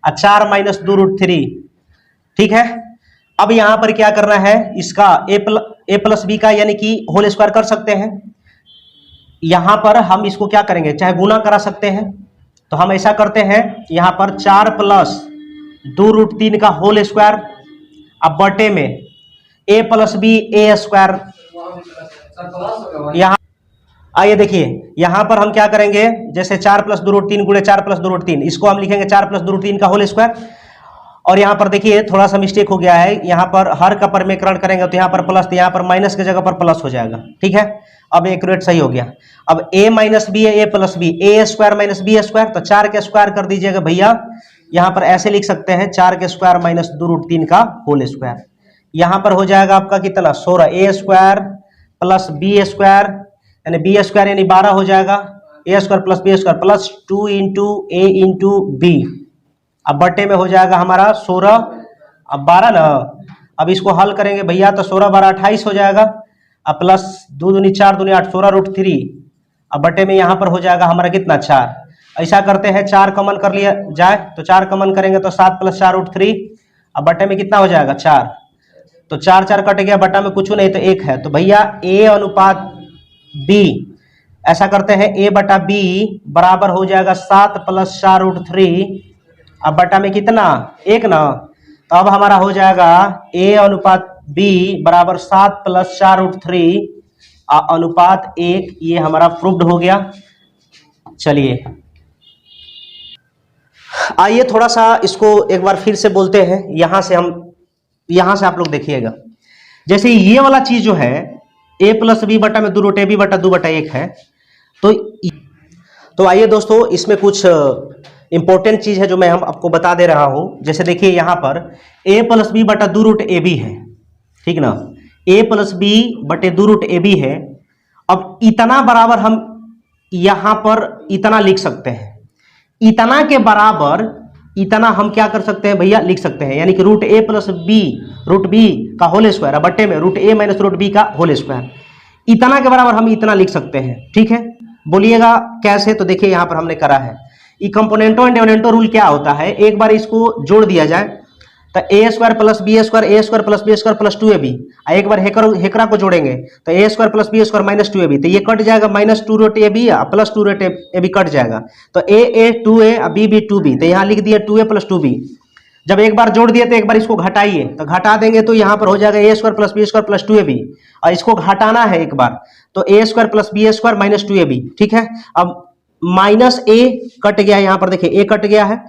और 4 - 2 रूट 3, ठीक है। अब यहां पर क्या करना है, इसका a प्लस बी का यानी कि होल स्क्वायर कर सकते हैं। यहां पर हम इसको क्या करेंगे, चाहे गुना करा सकते हैं, तो हम ऐसा करते हैं यहां पर 4 + 2 रूट 3 का होल स्क्वायर अब बटे में a plus B a square. यहां आइए देखिए, यहां पर हम क्या करेंगे, जैसे 4 + 2 रूट 3 गुणे 4 + 2 रूट 3, इसको हम लिखेंगे 4 + 2 रूट 3 का होल स्क्वायर। और यहां पर देखिए थोड़ा सा मिस्टेक हो गया है, यहां पर हर का परिमेकरण करेंगे तो यहां पर प्लस, तो यहां पर माइनस की जगह पर प्लस हो जाएगा, ठीक है। अब एक्यूरेट सही हो गया। अब a - b है a plus B, a square minus b square, तो 4 के स्क्वायर कर दीजिएगा भैया, यहां पर ऐसे लिख सकते हैं 4 के स्क्वायर माइनस 2 रूट 3 का होल स्क्वायर। यहां पर हो जाएगा आपका कितना, 16, a square plus b square यानी b स्क्वायर यानी 12 हो जाएगा, a square plus b square plus 2 × a × b, अब बटे में हो जाएगा हमारा 16, अब 12 ना, अब इसको हल करेंगे भैया तो 16 12 28 हो जाएगा, अब प्लस 2 दूनी 4 दूनी 8 16 रूट 3, अब बटे में यहाँ पर हो जाएगा हमारा कितना 4। ऐसा करते हैं 4 कॉमन कर लिया जाए तो 4 कॉमन करेंगे तो 7 + 4 रूट 3, अब बटे में कितना हो जाएगा 4, तो 4 4 कट गया, बटा में कुछ नहीं तो 1 है, तो भैया a अनुपात b, ऐसा करते हैं a बटा b बराबर हो जाएगा 7 + 4 रूट 3, अब बटा में कितना 1 ना, तो अब हमारा हो जाएगा a अनुपात b बराबर 7 + 4 रूट 3 अनुपात 1, ये हमारा प्रूव्ड हो गया। चलिए आइए थोड़ा सा इसको एक बार फिर से बोलते हैं, यहां से आप लोग देखिएगा, जैसे ये वाला चीज जो है a + b बटा में 2 रूट ab बटा 2 बटा 1 है, तो आइए दोस्तों इसमें कुछ इंपॉर्टेंट चीज है जो मैं हम आपको बता दे रहा हूं। जैसे देखिए यहां पर a + b बटा 2 रूट ab है, ठीक ना, a + b बटे 2 रूट ab है। अब इतना बराबर हम यहां पर इतना लिख सकते हैं, इतना के बराबर इतना हम क्या कर सकते हैं भैया लिख सकते हैं, यानी कि root a + b root b का होल स्क्वायर बटे में रूट a - रूट b का होल स्क्वायर, इतना के बराबर हम इतना लिख सकते हैं, ठीक है। बोलिएगा कैसे, तो देखिए यहां पर हमने करा है, ये कंपोनेंटो एंड डिविडेंटो रूल क्या होता है, एक बार इसको जोड़ दिया जाए तो a square plus b square a square plus b square plus 2ab, एक बार हेकरा को जोड़ेंगे तो a square plus b square minus 2ab, तो ये कट जाएगा -2 root ab plus 2 root ab कट जाएगा, तो a 2a b 2b, तो यहाँ लिख दिया 2a प्लस 2b। जब एक बार जोड़ दिए तो एक बार इसको घटाइए, तो घटा देंगे तो यहाँ पर हो जाएगा a square plus b square plus 2ab, और इसको घटाना है एक बार तो a square plus b square minus 2ab, ठीक है। अब -a कट गया, यहाँ पर देखिए a कट गया है,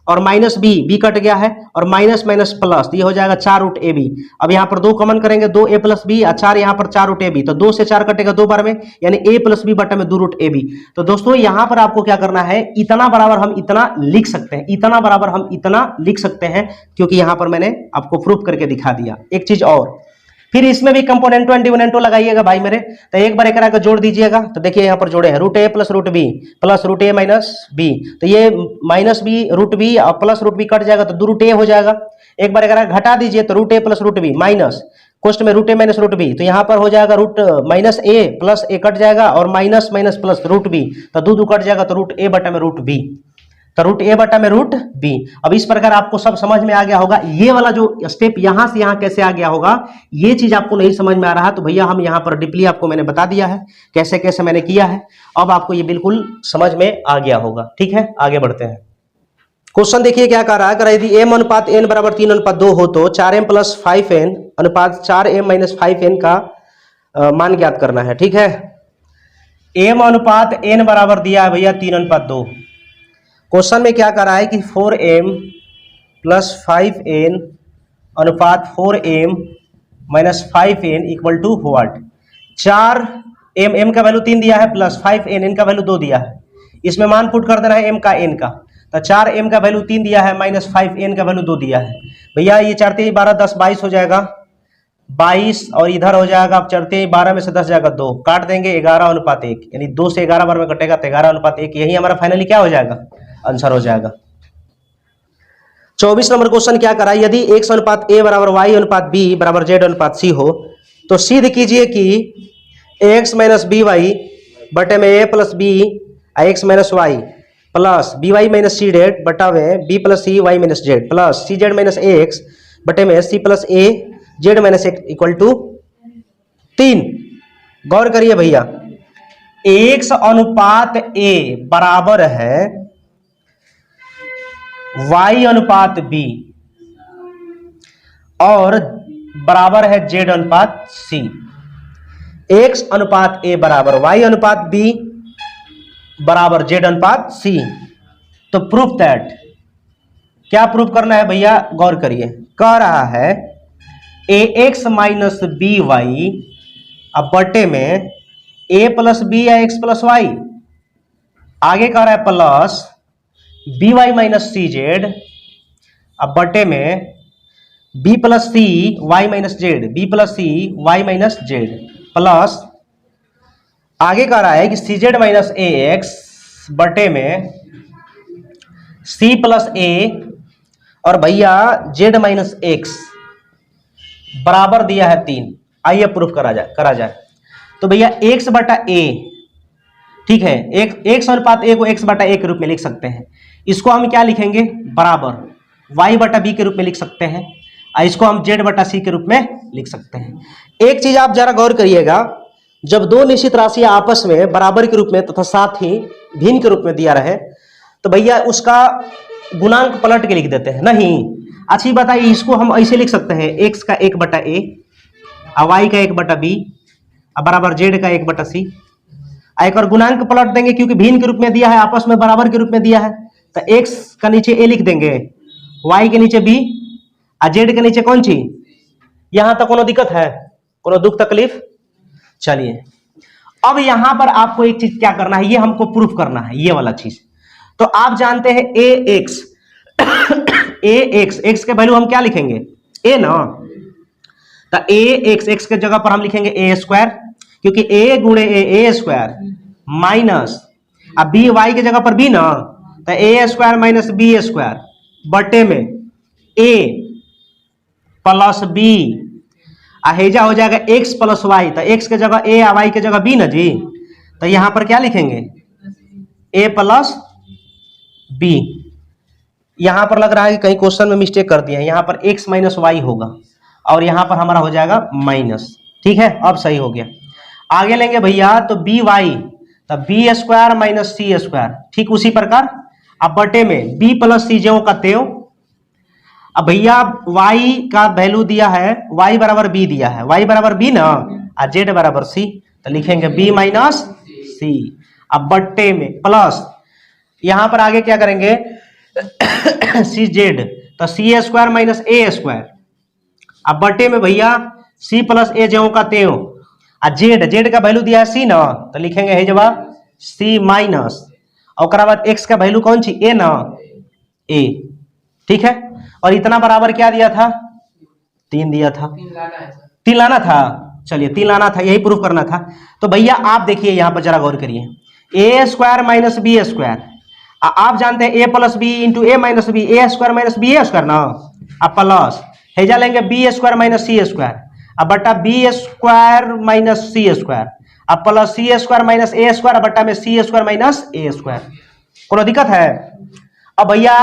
और माइनस बी, बी कट गया है, और माइनस माइनस प्लस, तो ये हो जाएगा 4 रूट ए बी। अब यहाँ पर 2 कॉमन करेंगे, 2 ए प्लस बी, 4 यहाँ पर 4 रूट ए बी, तो 2 से 4 कटेगा 2 बार में, यानी ए प्लस बी बटा में 2 रूट ए बी। तो दोस्तों यहाँ पर आपको क्या करना है, इतना बराबर हम इतना लिख सकते हैं, इतना बराबर हम इतना लिख सकते हैं, क्योंकि यहाँ पर मैंने आपको प्रूफ करके दिखा दिया। एक चीज और, फिर इसमें भी कंपोनेंटो एंड डिविडेंडो लगाइएगा भाई मेरे, तो एक बार एक का जोड़ दीजिएगा। तो देखिए यहाँ पर जोड़े हैं root A plus root B plus root A minus B, तो ये माइनस बी रूट बी और प्लस रूट बी कट जाएगा तो 2 रूट ए हो जाएगा। एक बार एक घटा दीजिए तो root A plus root B minus कोष्ट में root A minus root B, तो यहाँ पर हो जाएगा root minus A plus A कट जाएगा और minus minus plus root B, तो 2 कट जाएगा तो रूट ए बटा में रूट बी, तो रूट ए बटा में रूट बी। अब इस प्रकार आपको सब समझ में आ गया होगा। ये वाला जो स्टेप यहां से यहां कैसे आ गया होगा, ये चीज आपको नहीं समझ में आ रहा तो भैया हम यहाँ पर डीपली आपको मैंने बता दिया है कैसे कैसे मैंने किया है। अब आपको ये बिल्कुल समझ में आ गया होगा। ठीक है, आगे बढ़ते हैं। क्वेश्चन देखिए क्या कह रहा है, अगर यदि m अनुपात n बराबर 3:2 हो तो 4m प्लस 5n अनुपात 4m माइनस 5n का मान ज्ञात करना है। ठीक है, m अनुपात n बराबर दिया है भैया 3:2। क्वेश्चन में क्या कर रहा है कि 4m प्लस 5n अनुपात 4m minus 5n equal to what, 4m, m का वैल्यू 3 दिया है प्लस 5n, n का वैल्यू 2 दिया है। इसमें मान पुट कर देना है m का n का, तो 4m का वैल्यू 3 दिया है माइनस 5n का वैल्यू 2 दिया है। भैया ये चढ़ते 12 10 22 हो जाएगा, 22 और इधर हो जाएगा, अब चढ़ते 12 में से 10 जाएगा 2, काट देंगे 11:1, यानी 2 से 11 बार में कटेगा तो 11:1, यही हमारा फाइनली क्या हो जाएगा, आंसर हो जाएगा। 24 नंबर क्वेश्चन क्या करा, यदि x अनुपात a बराबर y अनुपात b बराबर z अनुपात c हो तो सिद्ध कीजिए कि x माइनस बी वाई बटे में a plus B x minus Y plus B Y minus C Z बटा में b plus C Y minus Z plus C Z minus A X बटे में c plus A Z minus X equal to 3। गौर करिए भैया, x अनुपात a बराबर है y अनुपात b और बराबर है z अनुपात c। x अनुपात a बराबर y अनुपात b बराबर z अनुपात c। तो प्रूफ दैट, क्या प्रूफ करना है भैया, गौर करिए, कह रहा है ax माइनस बी वाई अब बटे में a प्लस बी या x प्लस वाई, आगे कह रहा है plus B Y minus C Z अब बटे में B plus C Y minus Z, B plus C Y minus Z plus आगे कह रहा है कि C Z minus A X बटे में सी प्लस ए और भैया जेड माइनस एक्स बराबर दिया है 3। आइए प्रूफ करा जाए। तो भैया एक्स बटा ए, ठीक है, एक्स अनुपात ए को एक्स बटा ए के रूप में लिख सकते हैं। इसको हम क्या लिखेंगे, बराबर वाई बटा बी के रूप में लिख सकते हैं, और इसको हम जेड बटा सी के रूप में लिख सकते हैं। एक चीज आप जरा गौर करिएगा, जब दो निश्चित राशियां आपस में बराबर के रूप में तथा साथ ही भिन्न के रूप में दिया रहे तो भैया उसका गुणांक पलट के लिख देते हैं। नहीं, अच्छी बताइए, इसको हम ऐसे लिख सकते हैं, एक्स का 1 बटा ए और वाई का 1 बटा बी और बराबर जेड का 1 बटा सी। एक और गुणांक पलट देंगे क्योंकि भिन्न के रूप में दिया है, आपस में बराबर के रूप में दिया है, तो एक्स का नीचे ए लिख देंगे, वाई के नीचे बी और जेड के नीचे कौन सी। यहां तक कोनो दिक्कत है, कोनो दुख तकलीफ। चलिए अब यहां पर आपको एक चीज क्या करना है, ये हमको प्रूफ करना है, ये वाला चीज। तो आप जानते हैं ए एक्स एक्स के वैल्यू हम क्या लिखेंगे, ए ना, तो ए एक्स के जगह पर हम लिखेंगे ए स्क्वायर, क्योंकि ए गुणे ए स्क्वायर माइनस अब बी वाई के जगह पर बी ना, तो ए स्क्वायर माइनस बी स्क्वायर बटे में ए प्लस बी, हेजा हो जाएगा एक्स प्लस वाई, तो एक्स के जगह ए वाई के जगह बी ना जी, तो यहां पर क्या लिखेंगे ए प्लस बी। यहां पर लग रहा है कि कहीं क्वेश्चन में मिस्टेक कर दिया है, यहां पर एक्स माइनस वाई होगा और यहां पर हमारा हो जाएगा माइनस। ठीक है, अब सही हो गया। आगे लेंगे भैया तो बी वाई, तो बी स्क्वायर माइनस सी स्क्वायर, ठीक उसी प्रकार अब बटे में बी प्लस सी ज्यों का त्यों। अब भैया y का वैल्यू दिया है, y बराबर b दिया है, y बराबर b ना और z बराबर c, तो लिखेंगे b माइनस सी। अब बट्टे में प्लस, यहां पर आगे क्या करेंगे सी जेड, तो सी ए स्क्वायर माइनस ए स्क्वायर। अब बटे में भैया सी प्लस ए ज्यों का त्यों, जेड, जेड का वैल्यू दिया है सी ना, तो लिखेंगे है जवाब सी माइनस, और बाद एक्स का वैल्यू कौन सी ए ना, ए। ठीक है, और इतना बराबर क्या दिया था, 3 दिया था, 3 लाना था। चलिए 3 लाना था, यही प्रूफ करना था। तो भैया आप देखिए यहां पर जरा गौर करिए, ए स्क्वायर माइनस बी स्क्वायर, आप जानते हैं ए प्लस बी इंटू ए माइनस बी, ए स्क्वायर माइनस बी ए स्क्वायर ना, अब प्लस हेजा लेंगे बी स्क्वायर माइनस सी स्क्वायर, अब बट्टा बी स्क्वायर माइनस सी स्क्वायर, अब प्लस सी स्क्वायर माइनस ए स्क्वायर, बट्टा में सी स्क्वायर माइनस ए स्क्वायर। कोई दिक्कत है? अब भैया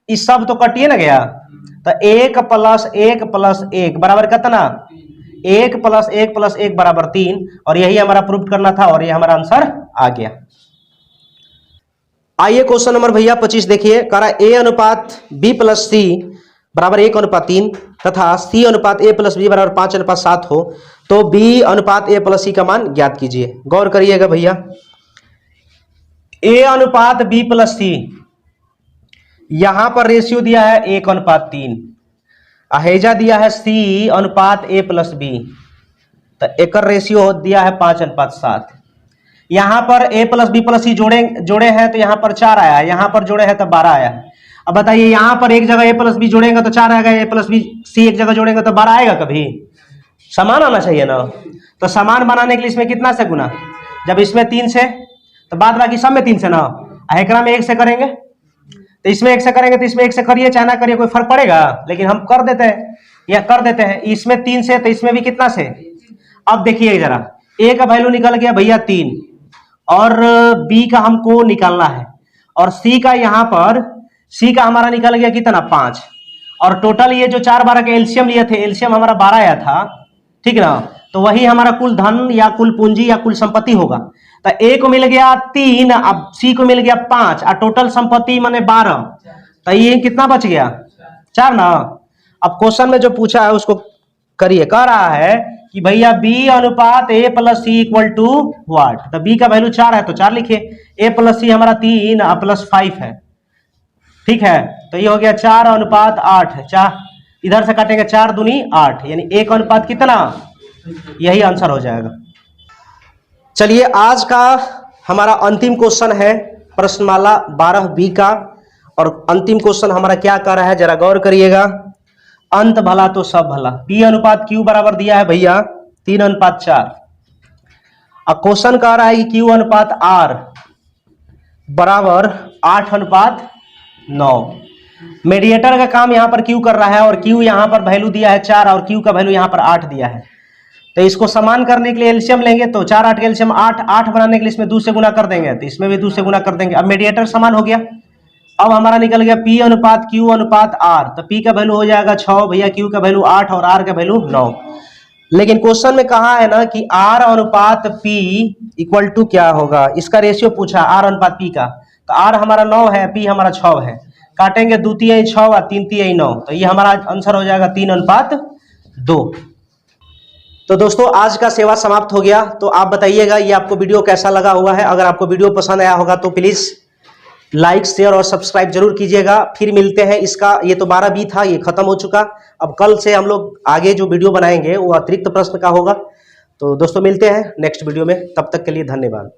इस सब तो कटिए ना गया, तो 1 प्लस 1 बराबर कितना, 1 प्लस 1 बराबर 3, और यही हमारा प्रूफ करना था, और ये हमारा आंसर आ गया। आइए क्वेश्चन नंबर भैया 25 देखिए, कह रहा ए अनुपात बी प्लस सी बराबर 1:3 तथा सी अनुपात ए प्लस बी बराबर 5:7 हो, तो बी अनुपात ए प्लस सी का मान ज्ञात कीजिए। गौर करिएगा भैया, ए अनुपात बी प्लस सी, यहां पर रेशियो दिया है 1:3, अहेजा दिया है सी अनुपात ए प्लस बी, तो एक रेशियो दिया है 5:7। यहां पर ए प्लस बी प्लस सी जोड़े हैं तो यहां पर 4 आया है, यहां पर जोड़े हैं तो 12 आया है। अब बताइए यहां पर एक जगह ए प्लस बी जोड़ेंगे तो 4 आएगा, ए प्लस बी सी एक जगह जोड़ेंगे तो 12 आएगा, कभी समान आना चाहिए ना। तो समान बनाने के लिए इसमें कितना से गुना, जब इसमें 3 से तो बाद बाकी सब में 3 से ना, एकरा में 1 से करेंगे, तो इसमें 1 से करेंगे तो इसमें 1 से करिए चाहे ना करिए कोई फर्क पड़ेगा, लेकिन हम कर देते हैं या कर देते हैं। इसमें 3 से तो इसमें भी कितना से। अब देखिए जरा, ए का वैल्यू निकल गया भैया 3, और बी का हमको निकालना है, और सी का यहां पर सी का हमारा निकल गया कितना 5, और टोटल ये जो 4 12 के एलसीएम लिए थे, एलसीएम हमारा 12 आया था, ठीक ना। तो वही हमारा कुल धन या कुल पूंजी या कुल संपत्ति होगा। तो ए को मिल गया 3, अब सी को मिल गया 5, और टोटल संपत्ति माने 12, तो ये कितना बच गया 4 ना। अब क्वेश्चन में जो पूछा है उसको करिए, कह रहा है कि भैया बी अनुपात A plus C equal to what, तो बी का वैल्यू 4 है तो 4 लिखिए, ए प्लस सी हमारा 3 प्लस 5 है, ठीक है। तो ये हो गया 4:8, 4 इधर से काटेंगे 4 दूनी 8, यानी 1 अनुपात कितना, यही आंसर हो जाएगा। चलिए आज का हमारा अंतिम क्वेश्चन है प्रश्नमाला 12B का, और अंतिम क्वेश्चन हमारा क्या कर रहा है जरा गौर करिएगा, अंत भला तो सब भला। P अनुपात Q बराबर दिया है भैया 3:4, अब क्वेश्चन कह रहा है कि Q अनुपात R बराबर 8:9। मेडिएटर का काम यहां पर Q कर रहा है, और Q यहां पर वैल्यू दिया है 4, और Q का वैल्यू यहां पर 8 दिया है। तो इसको समान करने के लिए एलसीएम लेंगे, तो 4 8 के एलसीएम 8, 8 बनाने के लिए इसमें 2 से गुना कर देंगे, तो इसमें भी 2 से गुना कर देंगे। अब मेडिएटर समान हो गया। अब हमारा निकल गया P अनुपात Q अनुपात R, तो P का वैल्यू हो जाएगा 6 भैया, Q का वैल्यू 8 और R का वैल्यू 9। लेकिन क्वेश्चन में कहा है ना कि R अनुपात P इक्वल टू क्या होगा, इसका रेशियो पूछा R अनुपात P का, तो R हमारा 9 है, P हमारा 6 है, काटेंगे 2 तिहाई 6 और 3 तिहाई 9, तो ये हमारा आंसर हो जाएगा 3:2। तो दोस्तों आज का सेवा समाप्त हो गया। तो आप बताइएगा ये आपको वीडियो कैसा लगा हुआ है। अगर आपको वीडियो पसंद आया होगा तो प्लीज लाइक शेयर और सब्सक्राइब जरूर कीजिएगा। फिर मिलते हैं, इसका ये तो 12B था, ये खत्म हो चुका। अब कल से हम लोग आगे जो वीडियो बनाएंगे वो अतिरिक्त प्रश्न का होगा। तो दोस्तों मिलते हैं नेक्स्ट वीडियो में, तब तक के लिए धन्यवाद।